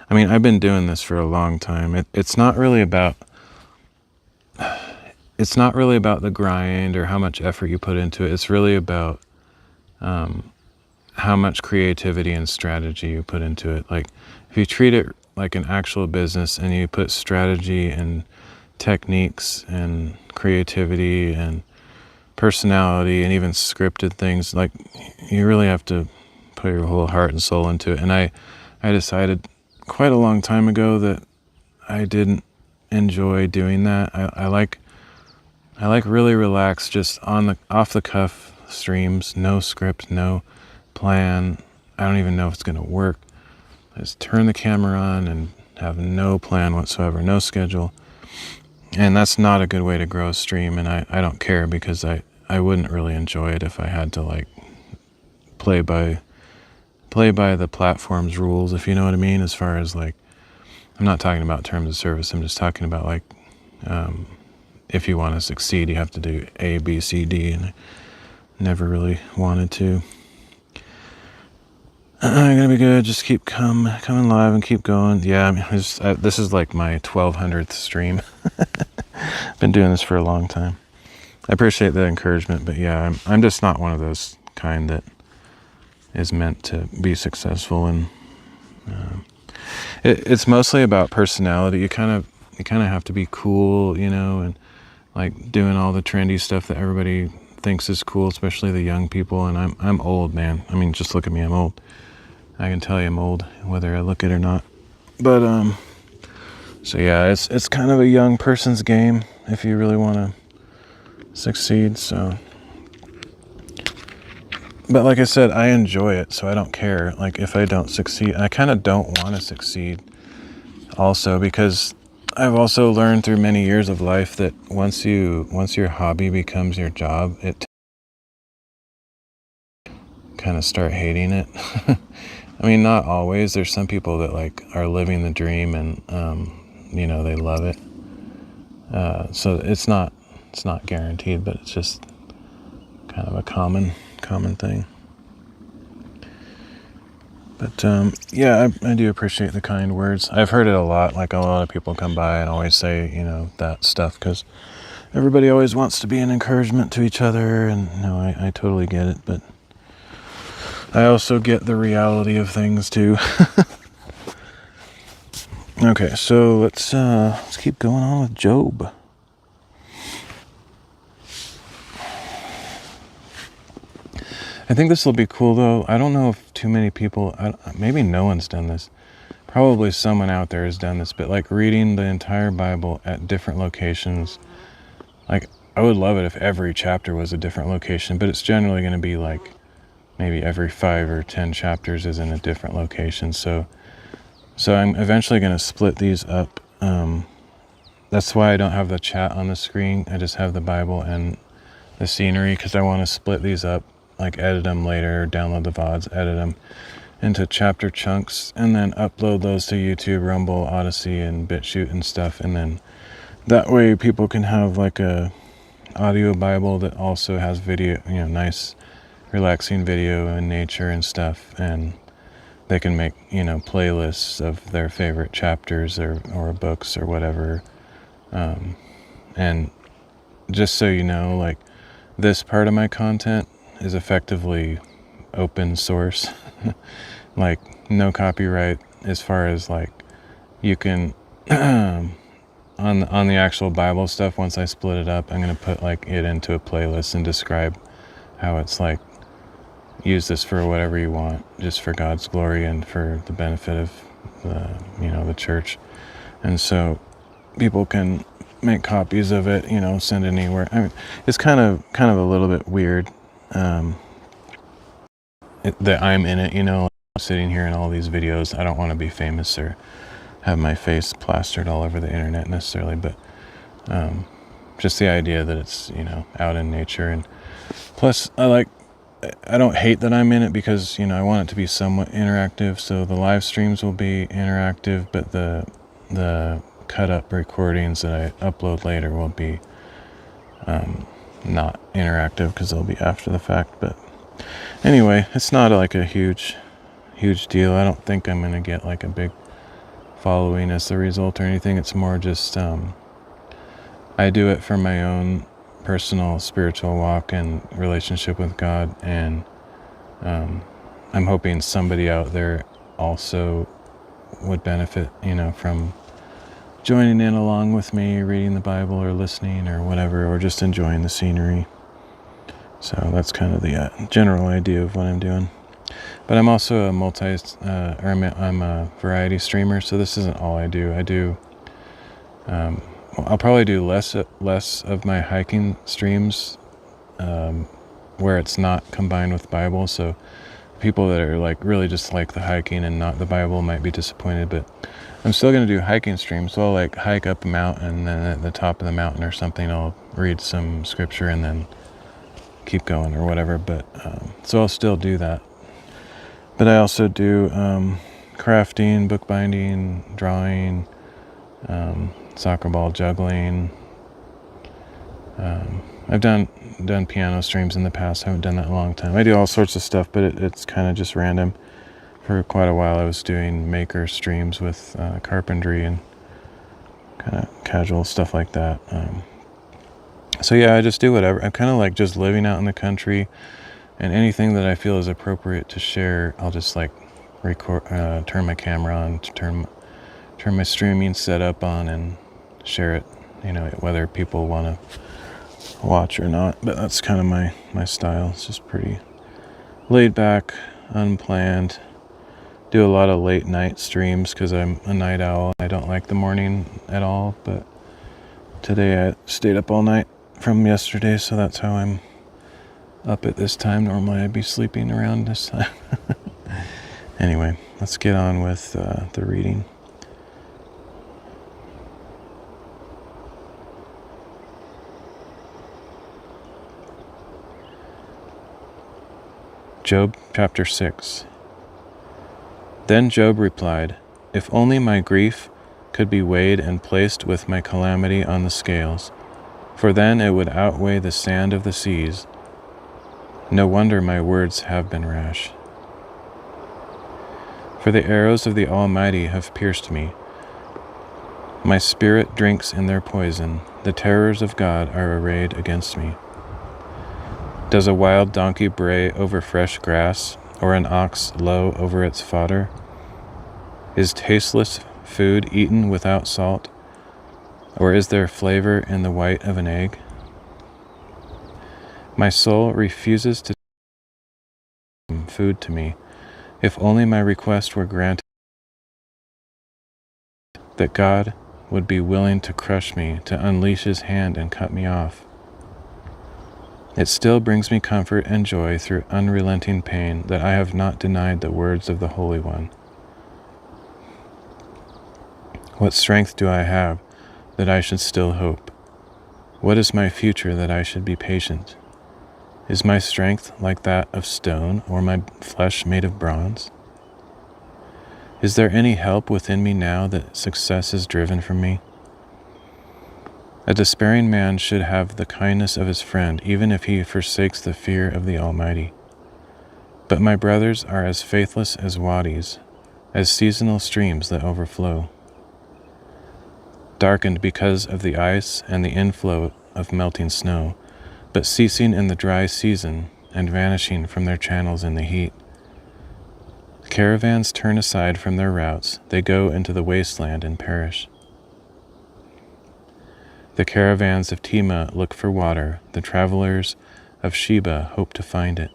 I mean, I've been doing this for a long time. It's not really about the grind or how much effort you put into it. It's really about how much creativity and strategy you put into it. Like, if you treat it like an actual business and you put strategy and techniques and creativity and personality and even scripted things, like, you really have to put your whole heart and soul into it. And I decided quite a long time ago that I didn't enjoy doing that. I like really relaxed, just off the cuff streams, no script, no plan. I don't even know if it's going to work. I just turn the camera on and have no plan whatsoever, no schedule. And that's not a good way to grow a stream, and I don't care, because I wouldn't really enjoy it if I had to like play by the platform's rules, if you know what I mean, as far as like, I'm not talking about terms of service, I'm just talking about like, if you want to succeed, you have to do A, B, C, D, and I never really wanted to. I'm gonna be good. Just keep coming live and keep going. Yeah, I mean, this is like my 1200th stream. Been doing this for a long time. I appreciate the encouragement, but yeah, I'm just not one of those kind that is meant to be successful. And it's mostly about personality. You kind of have to be cool, you know, and like doing all the trendy stuff that everybody thinks is cool, especially the young people. And I'm old, man. I mean, just look at me. I'm old. I can tell you I'm old, whether I look it or not. But so yeah, it's kind of a young person's game if you really want to succeed. So But like I said, I enjoy it, so I don't care. Like if I don't succeed, I kind of don't want to succeed also, because I've also learned through many years of life that once your hobby becomes your job, it kind of start hating it. I mean, not always. There's some people that like are living the dream and they love it. So it's not guaranteed, but it's just kind of a common thing. But yeah, I do appreciate the kind words. I've heard it a lot. Like a lot of people come by and always say, that stuff, because everybody always wants to be an encouragement to each other. And I totally get it. But I also get the reality of things too. Okay, so let's keep going on with Job. I think this will be cool, though. I don't know if too many people, maybe no one's done this. Probably someone out there has done this, but like reading the entire Bible at different locations. Like, I would love it if every chapter was a different location, but it's generally going to be like maybe every 5 or 10 chapters is in a different location. So I'm eventually going to split these up. That's why I don't have the chat on the screen. I just have the Bible and the scenery, because I want to split these up, like edit them later, download the VODs, edit them into chapter chunks, and then upload those to YouTube, Rumble, Odyssey, and BitChute and stuff. And then that way people can have like a audio Bible that also has video, nice relaxing video and nature and stuff. And they can make, playlists of their favorite chapters or books or whatever. And just so you know, like, this part of my content is effectively open source. Like, no copyright, as far as like you can on the actual Bible stuff. Once I split it up, I'm going to put like it into a playlist and describe how it's like, use this for whatever you want, just for God's glory and for the benefit of the church. And so people can make copies of it, send it anywhere. I mean, it's kind of a little bit weird that I'm in it, sitting here in all these videos. I don't want to be famous or have my face plastered all over the internet necessarily, but just the idea that it's, out in nature. And plus I don't hate that I'm in it, because, I want it to be somewhat interactive. So the live streams will be interactive, but the cut up recordings that I upload later will be not interactive, because they'll be after the fact. But anyway, it's not like a huge deal. I don't think I'm going to get like a big following as the result or anything. It's more just I do it for my own personal spiritual walk and relationship with God, and I'm hoping somebody out there also would benefit, from joining in along with me, reading the Bible or listening or whatever, or just enjoying the scenery. So that's kind of the general idea of what I'm doing. But I'm also I'm a variety streamer, so this isn't all I do. I do I'll probably do less of my hiking streams where it's not combined with Bible. So people that are like really just like the hiking and not the Bible might be disappointed, but I'm still going to do hiking streams. So I'll like hike up a mountain, and then at the top of the mountain or something, I'll read some scripture and then keep going or whatever. But so I'll still do that. But I also do crafting, bookbinding, drawing, soccer ball juggling. I've done piano streams in the past. I haven't done that in a long time. I do all sorts of stuff, but it's kind of just random. For quite a while I was doing maker streams with carpentry and kind of casual stuff like that. So yeah, I just do whatever. I'm kind of like just living out in the country, and anything that I feel is appropriate to share, I'll just like record, turn my camera on, turn my streaming setup on, and share it, whether people want to watch or not. But that's kind of my style. It's just pretty laid back, unplanned. Do a lot of late night streams because I'm a night owl. I don't like the morning at all, but today I stayed up all night from yesterday, so that's how I'm up at this time. Normally I'd be sleeping around this time. Anyway, let's get on with the reading. Job chapter 6. Then Job replied, "If only my grief could be weighed and placed with my calamity on the scales, for then it would outweigh the sand of the seas. No wonder my words have been rash. For the arrows of the Almighty have pierced me. My spirit drinks in their poison. The terrors of God are arrayed against me. Does a wild donkey bray over fresh grass, or an ox low over its fodder? Is tasteless food eaten without salt, or is there flavor in the white of an egg? My soul refuses to give food to me. If only my request were granted, that God would be willing to crush me, to unleash his hand and cut me off. It still brings me comfort and joy through unrelenting pain that I have not denied the words of the Holy One. What strength do I have that I should still hope? What is my future that I should be patient? Is my strength like that of stone, or my flesh made of bronze? Is there any help within me now that success is driven from me? A despairing man should have the kindness of his friend, even if he forsakes the fear of the Almighty. But my brothers are as faithless as wadis, as seasonal streams that overflow. Darkened because of the ice and the inflow of melting snow, but ceasing in the dry season and vanishing from their channels in the heat. Caravans turn aside from their routes, they go into the wasteland and perish. The caravans of Tema look for water, the travelers of Sheba hope to find it.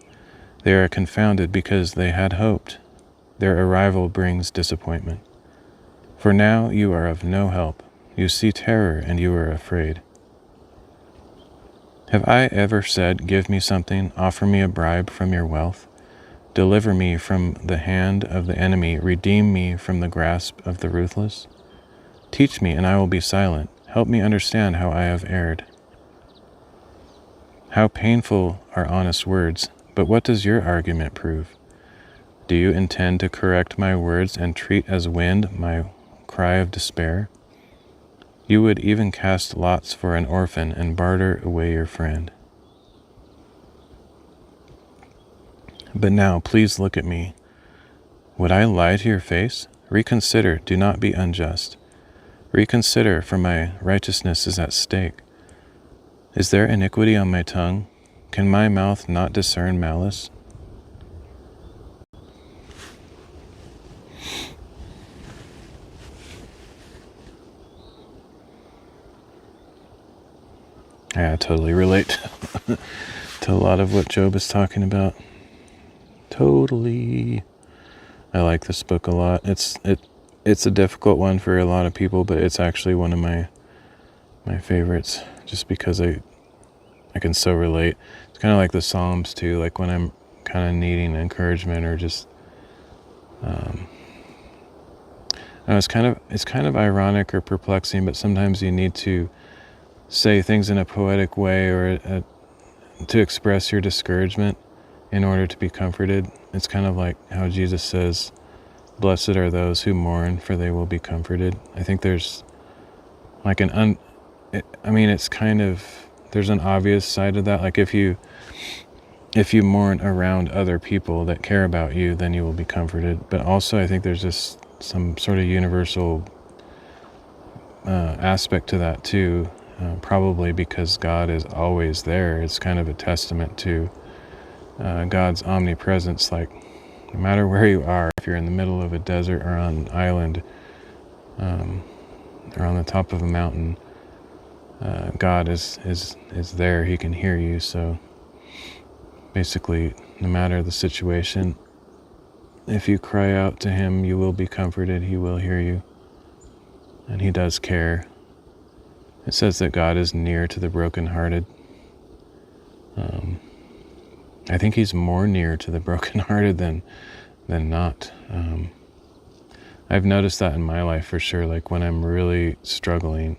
They are confounded because they had hoped. Their arrival brings disappointment. For now you are of no help. You see terror and you are afraid. Have I ever said, "Give me something, offer me a bribe from your wealth? Deliver me from the hand of the enemy, redeem me from the grasp of the ruthless? Teach me and I will be silent. Help me understand how I have erred." How painful are honest words, but what does your argument prove? Do you intend to correct my words and treat as wind my cry of despair? You would even cast lots for an orphan and barter away your friend. But now, please look at me. Would I lie to your face? Reconsider, do not be unjust. Reconsider, for my righteousness is at stake. Is there iniquity on my tongue? Can my mouth not discern malice? Yeah, I totally relate to a lot of what Job is talking about. Totally. I like this book a lot. It's a difficult one for a lot of people, but it's actually one of my favorites, just because I can so relate. It's kind of like the Psalms too, like when I'm kind of needing encouragement or just it's kind of ironic or perplexing, but sometimes you need to say things in a poetic way or to express your discouragement in order to be comforted. It's kind of like how Jesus says, "Blessed are those who mourn, for they will be comforted." I think there's like it's kind of, there's an obvious side of that. Like if you mourn around other people that care about you, then you will be comforted. But also I think there's just some sort of universal aspect to that too. Probably because God is always there. It's kind of a testament to God's omnipresence. Like no matter where you are, if you're in the middle of a desert or on an island or on the top of a mountain, God is there. He can hear you. So basically, no matter the situation, if you cry out to him, you will be comforted. He will hear you, and he does care. It says that God is near to the brokenhearted. I think he's more near to the brokenhearted than not. I've noticed that in my life for sure. Like when I'm really struggling,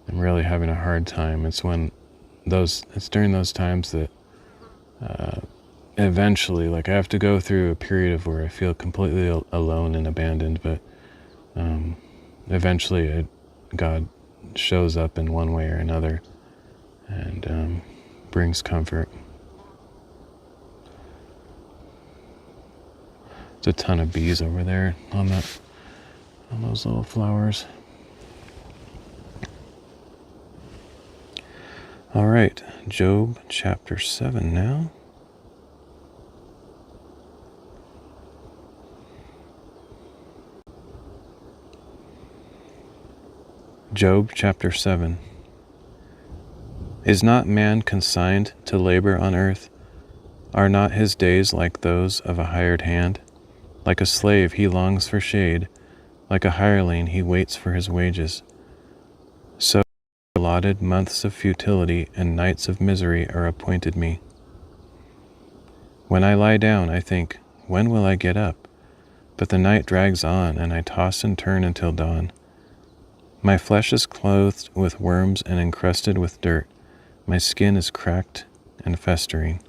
I'm really having a hard time. It's during those times that eventually, like I have to go through a period of where I feel completely alone and abandoned, but eventually God shows up in one way or another and brings comfort. There's a ton of bees over there on those little flowers. All right, Job chapter 7 now. Job chapter 7. Is not man consigned to labor on earth? Are not his days like those of a hired hand? Like a slave he longs for shade, like a hireling he waits for his wages. So allotted months of futility and nights of misery are appointed me. When I lie down, I think, when will I get up? But the night drags on, and I toss and turn until dawn. My flesh is clothed with worms and encrusted with dirt. My skin is cracked and festering.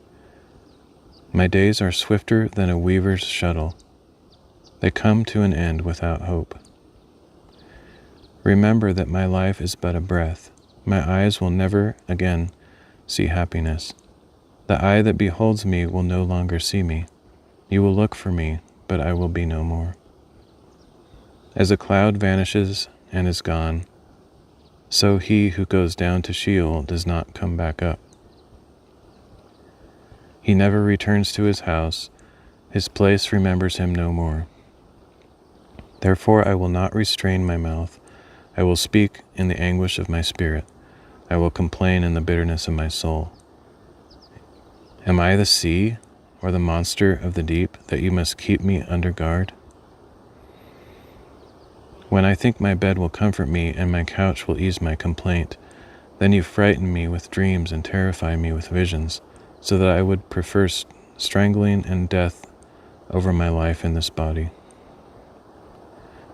My days are swifter than a weaver's shuttle. They come to an end without hope. Remember that my life is but a breath. My eyes will never again see happiness. The eye that beholds me will no longer see me. You will look for me, but I will be no more. As a cloud vanishes and is gone, so he who goes down to Sheol does not come back up. He never returns to his house. His place remembers him no more. Therefore I will not restrain my mouth. I will speak in the anguish of my spirit. I will complain in the bitterness of my soul. Am I the sea or the monster of the deep that you must keep me under guard? When I think my bed will comfort me and my couch will ease my complaint, then you frighten me with dreams and terrify me with visions, so that I would prefer strangling and death over my life in this body.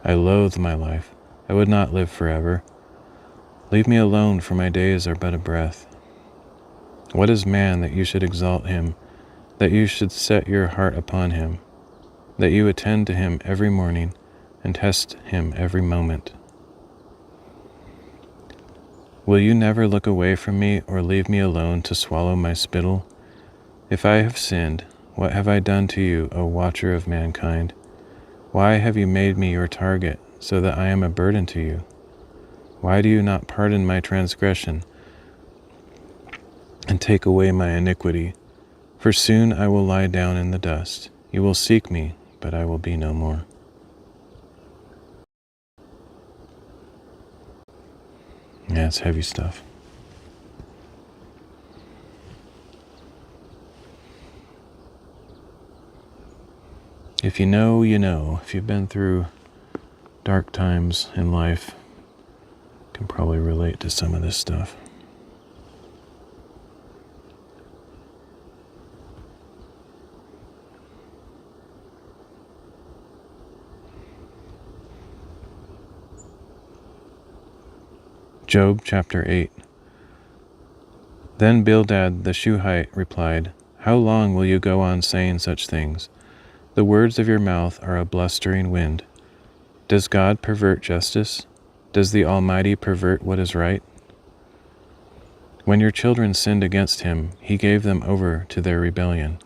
I loathe my life. I would not live forever. Leave me alone, for my days are but a breath. What is man that you should exalt him, that you should set your heart upon him, that you attend to him every morning and test him every moment? Will you never look away from me or leave me alone to swallow my spittle? If I have sinned, what have I done to you, O watcher of mankind? Why have you made me your target, so that I am a burden to you? Why do you not pardon my transgression and take away my iniquity? For soon I will lie down in the dust. You will seek me, but I will be no more. Yeah, it's heavy stuff. If you know, you know. If you've been through dark times in life, you can probably relate to some of this stuff. Job chapter 8. Then Bildad the Shuhite replied, How long will you go on saying such things? The words of your mouth are a blustering wind. Does God pervert justice? Does the Almighty pervert what is right? When your children sinned against him, he gave them over to their rebellion.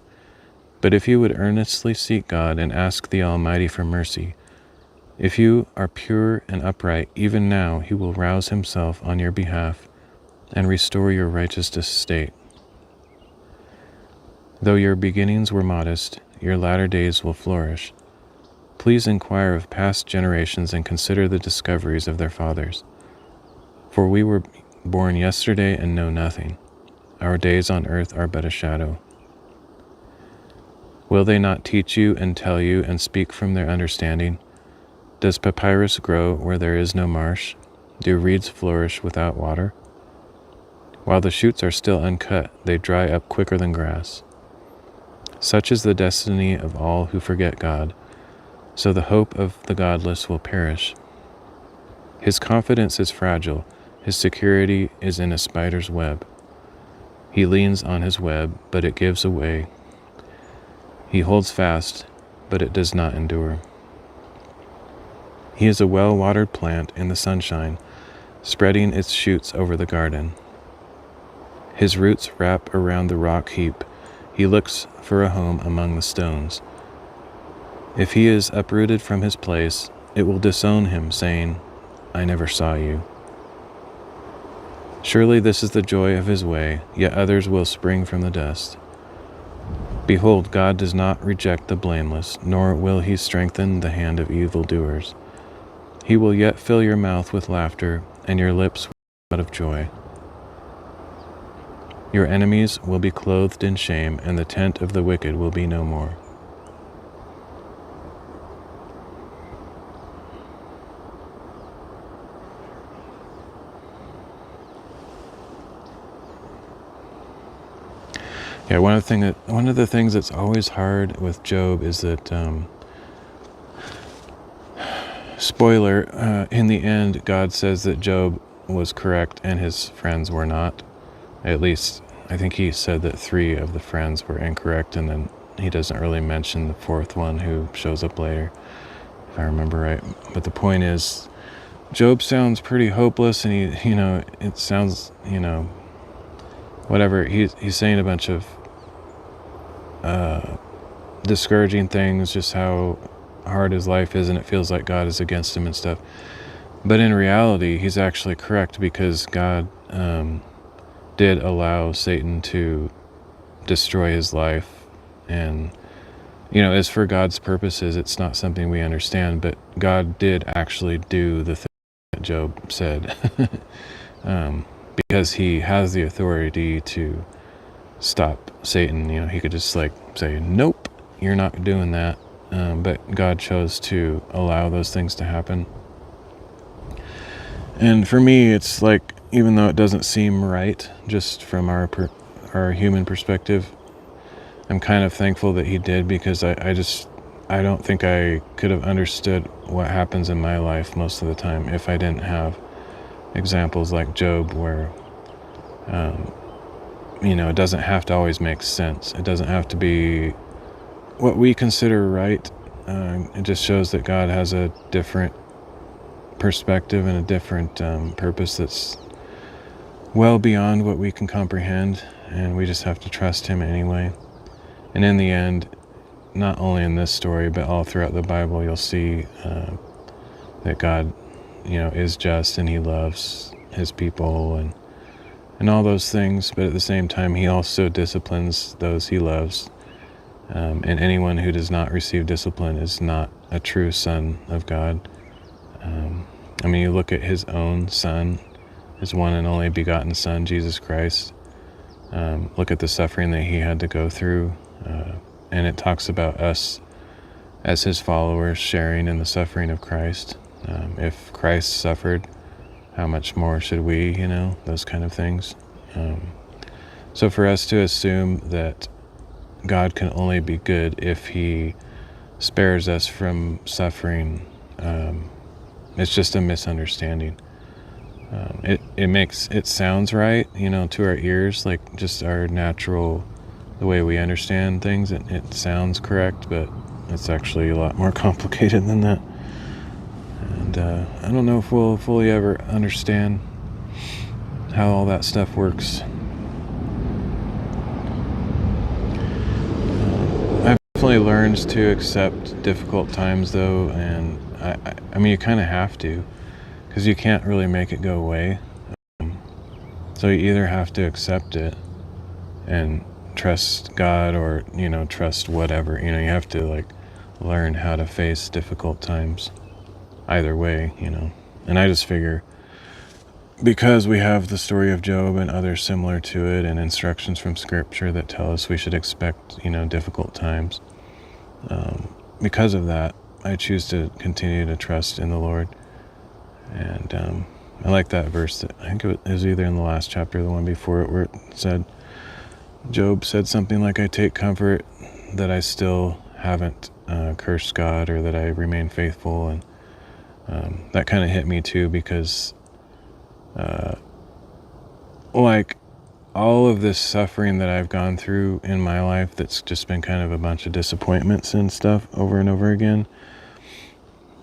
But if you would earnestly seek God and ask the Almighty for mercy, if you are pure and upright, even now he will rouse himself on your behalf and restore your righteous estate. Though your beginnings were modest, your latter days will flourish. Please inquire of past generations and consider the discoveries of their fathers. For we were born yesterday and know nothing. Our days on earth are but a shadow. Will they not teach you and tell you and speak from their understanding? Does papyrus grow where there is no marsh? Do reeds flourish without water? While the shoots are still uncut, they dry up quicker than grass. Such is the destiny of all who forget God, so the hope of the godless will perish. His confidence is fragile, his security is in a spider's web. He leans on his web, but it gives away. He holds fast, but it does not endure. He is a well-watered plant in the sunshine, spreading its shoots over the garden. His roots wrap around the rock heap. He looks for a home among the stones. If he is uprooted from his place, it will disown him, saying, I never saw you. Surely this is the joy of his way, yet others will spring from the dust. Behold, God does not reject the blameless, nor will he strengthen the hand of evildoers. He will yet fill your mouth with laughter, and your lips with a shout of joy. Your enemies will be clothed in shame, and the tent of the wicked will be no more. Yeah, one of the things that's always hard with Job is that, spoiler, in the end, God says that Job was correct and his friends were not. At least, I think he said that 3 of the friends were incorrect, and then he doesn't really mention the 4th one who shows up later, if I remember right. But the point is, Job sounds pretty hopeless, and it sounds, whatever, he's saying a bunch of discouraging things, just how hard his life is, and it feels like God is against him and stuff. But in reality, he's actually correct, because God did allow Satan to destroy his life, and as for God's purposes, it's not something we understand, but God did actually do the thing that Job said. Because he has the authority to stop Satan. He could just say, nope, you're not doing that. But God chose to allow those things to happen. And for me, it's like, even though it doesn't seem right, just from our human perspective, I'm kind of thankful that he did, because I don't think I could have understood what happens in my life most of the time if I didn't have examples like Job, where it doesn't have to always make sense. It doesn't have to be what we consider right. It just shows that God has a different perspective and a different purpose that's well beyond what we can comprehend, and we just have to trust him anyway. And in the end, not only in this story, but all throughout the Bible, you'll see that God, is just, and he loves his people, and all those things, but at the same time, he also disciplines those he loves. And anyone who does not receive discipline is not a true son of God. You look at his own son, his one and only begotten son, Jesus Christ. Look at the suffering that he had to go through. And it talks about us as his followers sharing in the suffering of Christ. If Christ suffered, how much more should we, those kind of things. So for us to assume that God can only be good if he spares us from suffering, it's just a misunderstanding. It sounds right, to our ears, like just our natural, the way we understand things, it sounds correct, but it's actually a lot more complicated than that. And I don't know if we'll fully ever understand how all that stuff works. I've definitely learned to accept difficult times, though, and you kind of have to, because you can't really make it go away. So you either have to accept it and trust God, or trust whatever. You have to learn how to face difficult times. Either way, and I just figure, because we have the story of Job and others similar to it, and instructions from Scripture that tell us we should expect difficult times. Because of that, I choose to continue to trust in the Lord. And I like that verse that I think it was either in the last chapter or the one before it, where it said, Job said something like, I take comfort that I still haven't cursed God, or that I remain faithful. And that kind of hit me too, because like all of this suffering that I've gone through in my life, that's just been kind of a bunch of disappointments and stuff over and over again,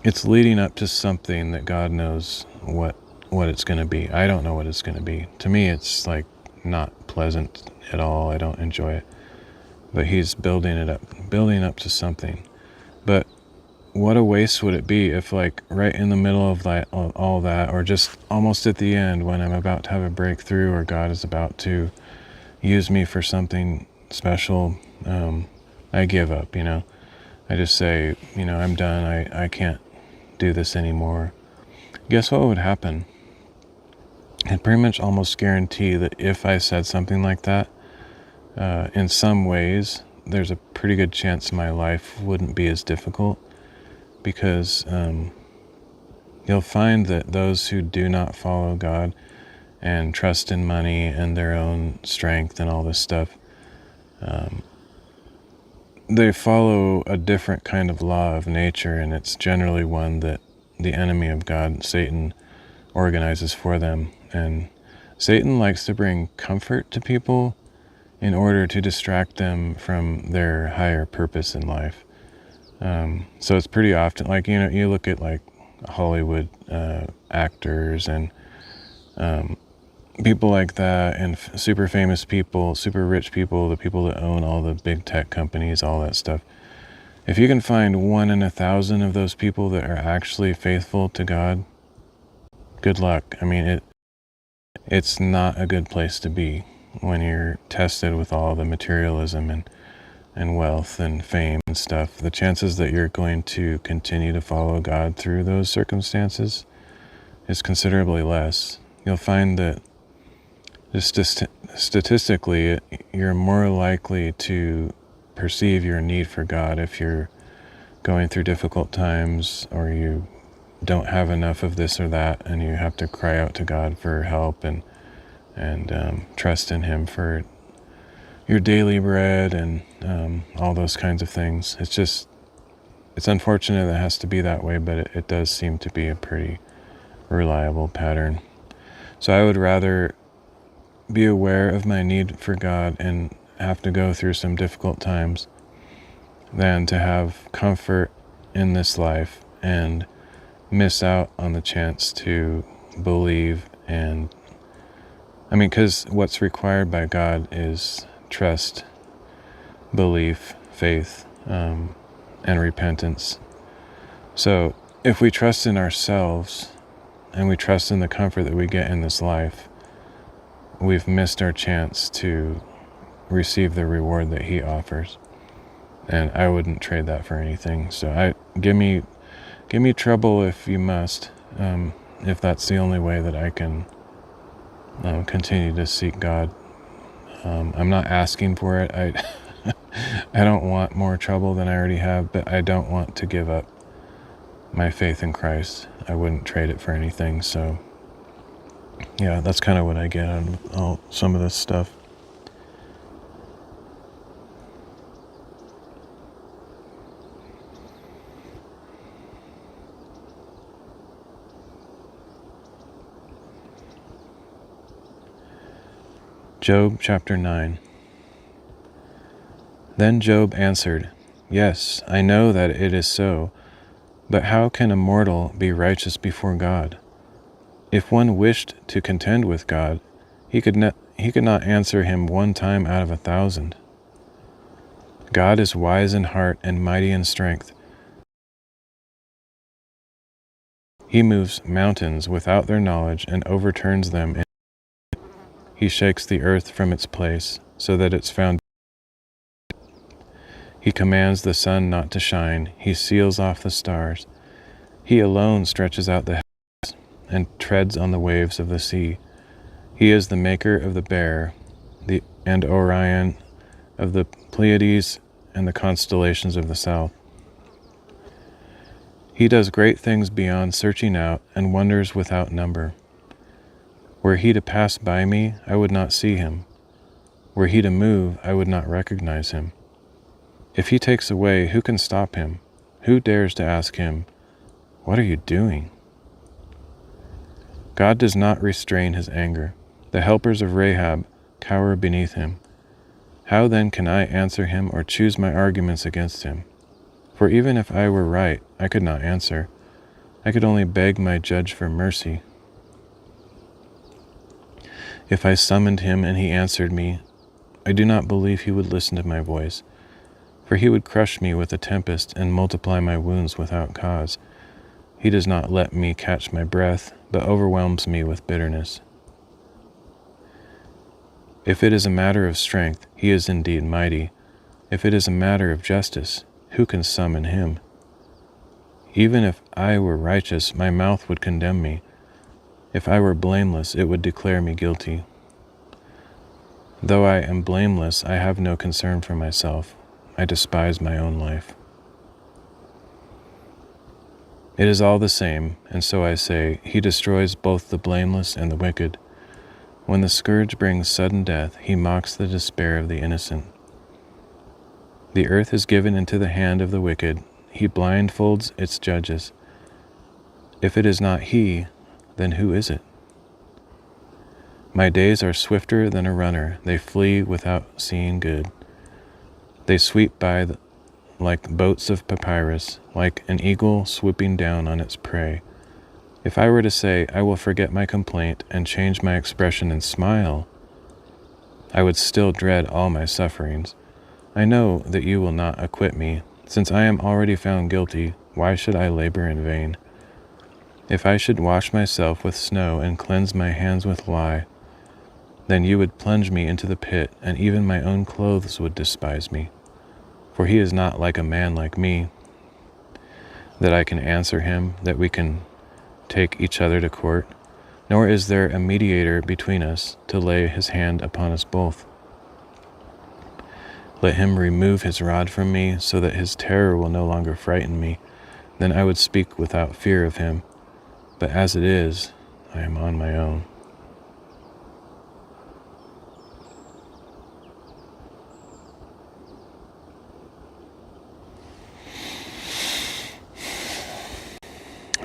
it's leading up to something that God knows what it's going to be. I don't know what it's going to be. To me, it's like not pleasant at all. I don't enjoy it. But he's building up to something. But what a waste would it be if, like, right in the middle of all that, or just almost at the end when I'm about to have a breakthrough, or God is about to use me for something special, I give up, I just say, I'm done. I can't do this anymore. Guess what would happen? I'd pretty much almost guarantee that if I said something like that, in some ways, there's a pretty good chance my life wouldn't be as difficult, because you'll find that those who do not follow God and trust in money and their own strength and all this stuff, they follow a different kind of law of nature, and it's generally one that the enemy of God, Satan, organizes for them. And Satan likes to bring comfort to people in order to distract them from their higher purpose in life. So it's pretty often, like, you look at like Hollywood actors and people like that, and super famous people, super rich people, the people that own all the big tech companies, all that stuff. If you can find 1 in 1,000 of those people that are actually faithful to God, good luck. I mean, it's not a good place to be when you're tested with all the materialism and wealth and fame and stuff. The chances that you're going to continue to follow God through those circumstances is considerably less. You'll find that just statistically, you're more likely to perceive your need for God if you're going through difficult times, or you don't have enough of this or that, and you have to cry out to God for help and trust in Him for your daily bread and all those kinds of things. It's unfortunate that it has to be that way, but it does seem to be a pretty reliable pattern. So I would rather be aware of my need for God and have to go through some difficult times than to have comfort in this life and miss out on the chance to believe. And I mean, because what's required by God is trust, belief, faith, and repentance. So if we trust in ourselves and we trust in the comfort that we get in this life, we've missed our chance to receive the reward that He offers. And I wouldn't trade that for anything. So give me trouble if you must, if that's the only way that I can continue to seek God. I'm not asking for it. I don't want more trouble than I already have, but I don't want to give up my faith in Christ. I wouldn't trade it for anything. So yeah, that's kind of what I get out of some of this stuff. Job chapter 9. Then Job answered, "Yes, I know that it is so, but how can a mortal be righteous before God? If one wished to contend with God, he could not answer him 1 time out of 1,000. God is wise in heart and mighty in strength. He moves mountains without their knowledge and overturns them. He shakes the earth from its place so that it's found. He commands the sun not to shine. He seals off the stars. He alone stretches out the heavens and treads on the waves of the sea. He is the maker of the Bear, and Orion, of the Pleiades and the constellations of the south. He does great things beyond searching out and wonders without number. Were He to pass by me, I would not see Him. Were He to move, I would not recognize Him. If he takes away, who can stop him? Who dares to ask him, "What are you doing?" God does not restrain his anger. The helpers of Rahab cower beneath him. How then can I answer him or choose my arguments against him? For even if I were right, I could not answer. I could only beg my judge for mercy. If I summoned him and he answered me, I do not believe he would listen to my voice, for he would crush me with a tempest and multiply my wounds without cause. He does not let me catch my breath, but overwhelms me with bitterness. If it is a matter of strength, he is indeed mighty. If it is a matter of justice, who can summon him? Even if I were righteous, my mouth would condemn me. If I were blameless, it would declare me guilty. Though I am blameless, I have no concern for myself. I despise my own life. It is all the same, and so I say, he destroys both the blameless and the wicked. When the scourge brings sudden death, he mocks the despair of the innocent. The earth is given into the hand of the wicked. He blindfolds its judges. If it is not he, then who is it? My days are swifter than a runner. They flee without seeing good. They sweep by like boats of papyrus, like an eagle swooping down on its prey. If I were to say, I will forget my complaint and change my expression and smile, I would still dread all my sufferings. I know that you will not acquit me. Since I am already found guilty, why should I labor in vain? If I should wash myself with snow and cleanse my hands with lye, then you would plunge me into the pit, and even my own clothes would despise me. For he is not like a man like me, that I can answer him, that we can take each other to court, nor is there a mediator between us to lay his hand upon us both. Let him remove his rod from me, so that his terror will no longer frighten me. Then I would speak without fear of him. But as it is, I am on my own.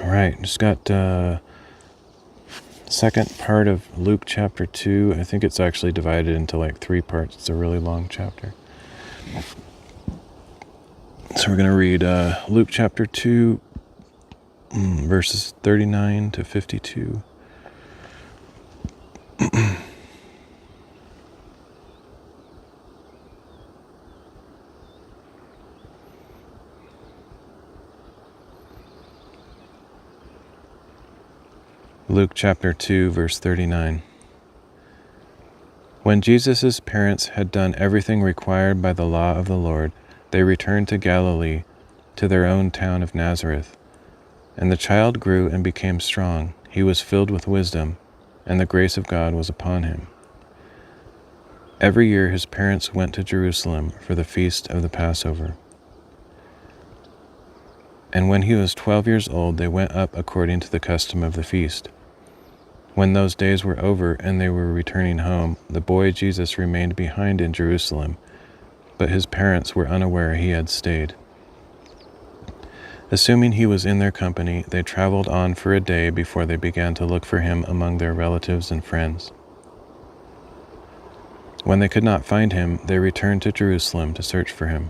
All right, just got second part of Luke chapter 2. I think it's actually divided into like 3 parts. It's a really long chapter. So we're going to read Luke chapter 2, verses 39 to 52. Luke chapter 2, verse 39. When Jesus' parents had done everything required by the law of the Lord, they returned to Galilee, to their own town of Nazareth. And the child grew and became strong. He was filled with wisdom, and the grace of God was upon him. Every year his parents went to Jerusalem for the feast of the Passover. And when he was 12 years old, they went up according to the custom of the feast. When those days were over and they were returning home, the boy Jesus remained behind in Jerusalem, but his parents were unaware he had stayed. Assuming he was in their company, they traveled on for a day before they began to look for him among their relatives and friends. When they could not find him, they returned to Jerusalem to search for him.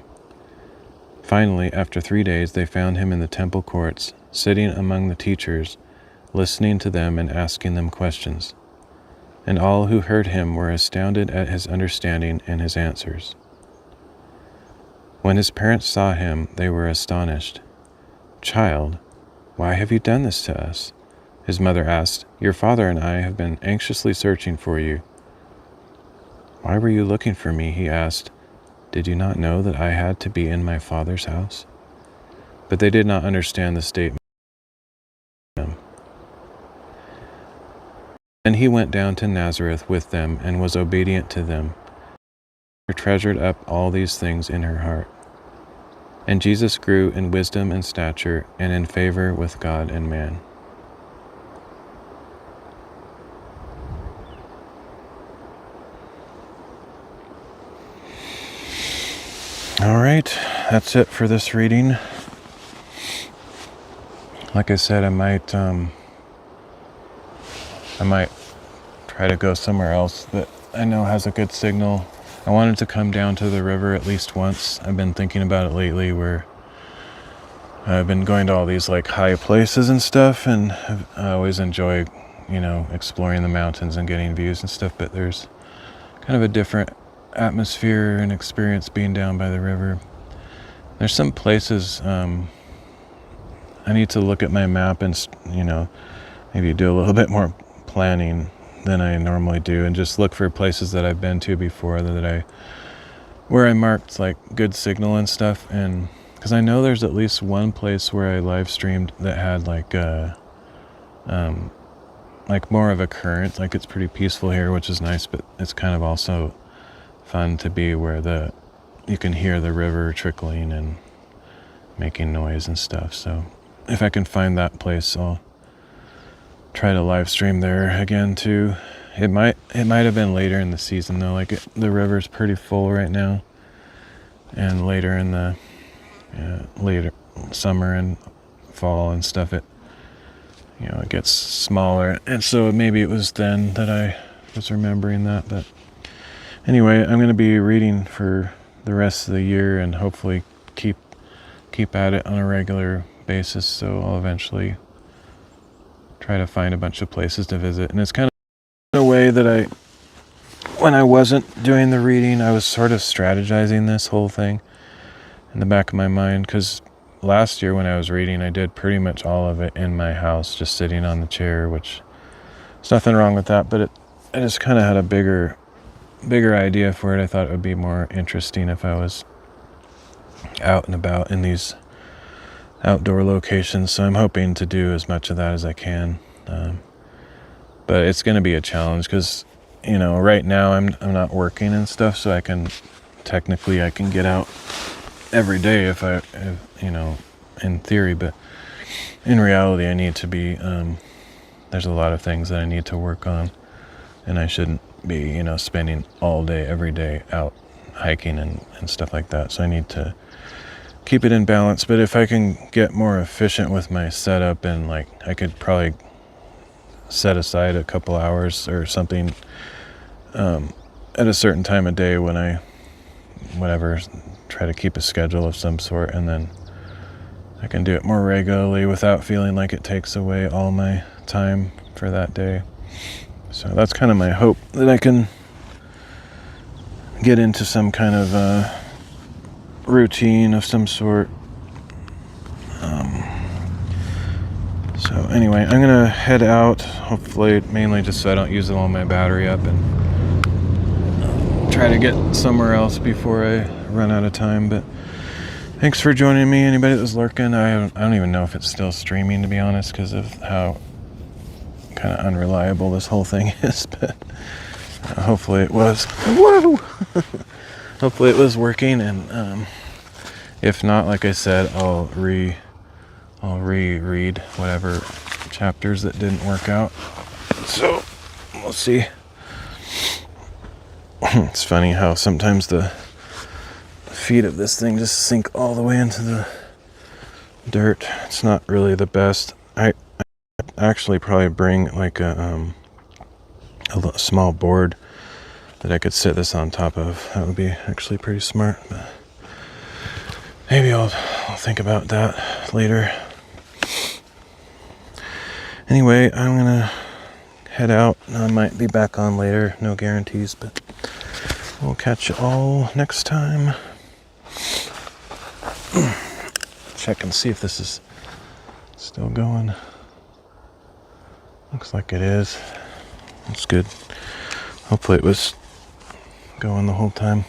Finally, after 3 days, they found him in the temple courts, sitting among the teachers, listening to them and asking them questions. And all who heard him were astounded at his understanding and his answers. When his parents saw him, they were astonished. "Child, why have you done this to us?" His mother asked. "Your father and I have been anxiously searching for you." "Why were you looking for me?" he asked. "Did you not know that I had to be in my father's house?" But they did not understand the statement. Then he went down to Nazareth with them and was obedient to them. She treasured up all these things in her heart. And Jesus grew in wisdom and stature and in favor with God and man. All right, that's it for this reading. Like I said, I might try to go somewhere else that I know has a good signal. I wanted to come down to the river at least once. I've been thinking about it lately, where I've been going to all these like high places and stuff, and I always enjoy, exploring the mountains and getting views and stuff, but there's kind of a different atmosphere and experience being down by the river. There's some places I need to look at my map and, maybe do a little bit more planning than I normally do, and just look for places that I've been to before where I marked like good signal and stuff. And because I know there's at least one place where I live streamed that had like more of a current. Like, it's pretty peaceful here, which is nice, but it's kind of also fun to be where you can hear the river trickling and making noise and stuff. So if I can find that place, I'll try to live stream there again too. It might have been later in the season though. Like, the river's pretty full right now, and later in the later summer and fall and stuff, it gets smaller, and so maybe it was then that I was remembering that. But anyway, I'm going to be reading for the rest of the year, and hopefully keep at it on a regular basis, so I'll eventually try to find a bunch of places to visit. And it's kind of a way that when I wasn't doing the reading, I was sort of strategizing this whole thing in the back of my mind, because last year when I was reading, I did pretty much all of it in my house, just sitting on the chair, which there's nothing wrong with that, but I just kind of had a bigger idea for it. I thought it would be more interesting if I was out and about in these outdoor locations, so I'm hoping to do as much of that as I can. But it's going to be a challenge because, right now I'm not working and stuff, so I can get out every day if in theory, but in reality I need to be, there's a lot of things that I need to work on, and I shouldn't be, spending all day, every day out hiking and stuff like that. So I need to keep it in balance. But if I can get more efficient with my setup, and like, I could probably set aside a couple hours or something at a certain time of day when I try to keep a schedule of some sort, and then I can do it more regularly without feeling like it takes away all my time for that day. So that's kind of my hope, that I can get into some kind of routine of some sort. So anyway, I'm gonna head out, hopefully mainly just so I don't use all my battery up, and try to get somewhere else before I run out of time. But thanks for joining me, anybody that was lurking. I don't even know if it's still streaming, to be honest, because of how kind of unreliable this whole thing is. But hopefully it was. Whoa! Hopefully it was working, and if not, like I said, I'll reread whatever chapters that didn't work out. So we'll see. It's funny how sometimes the feet of this thing just sink all the way into the dirt. It's not really the best. I actually probably bring like a small board that I could sit this on top of. That would be actually pretty smart. But maybe I'll think about that later. Anyway, I'm gonna head out. I might be back on later, no guarantees, but we'll catch you all next time. Check and see if this is still going. Looks like it is. That's good. Hopefully it was going the whole time.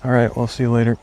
All right, we'll see you later.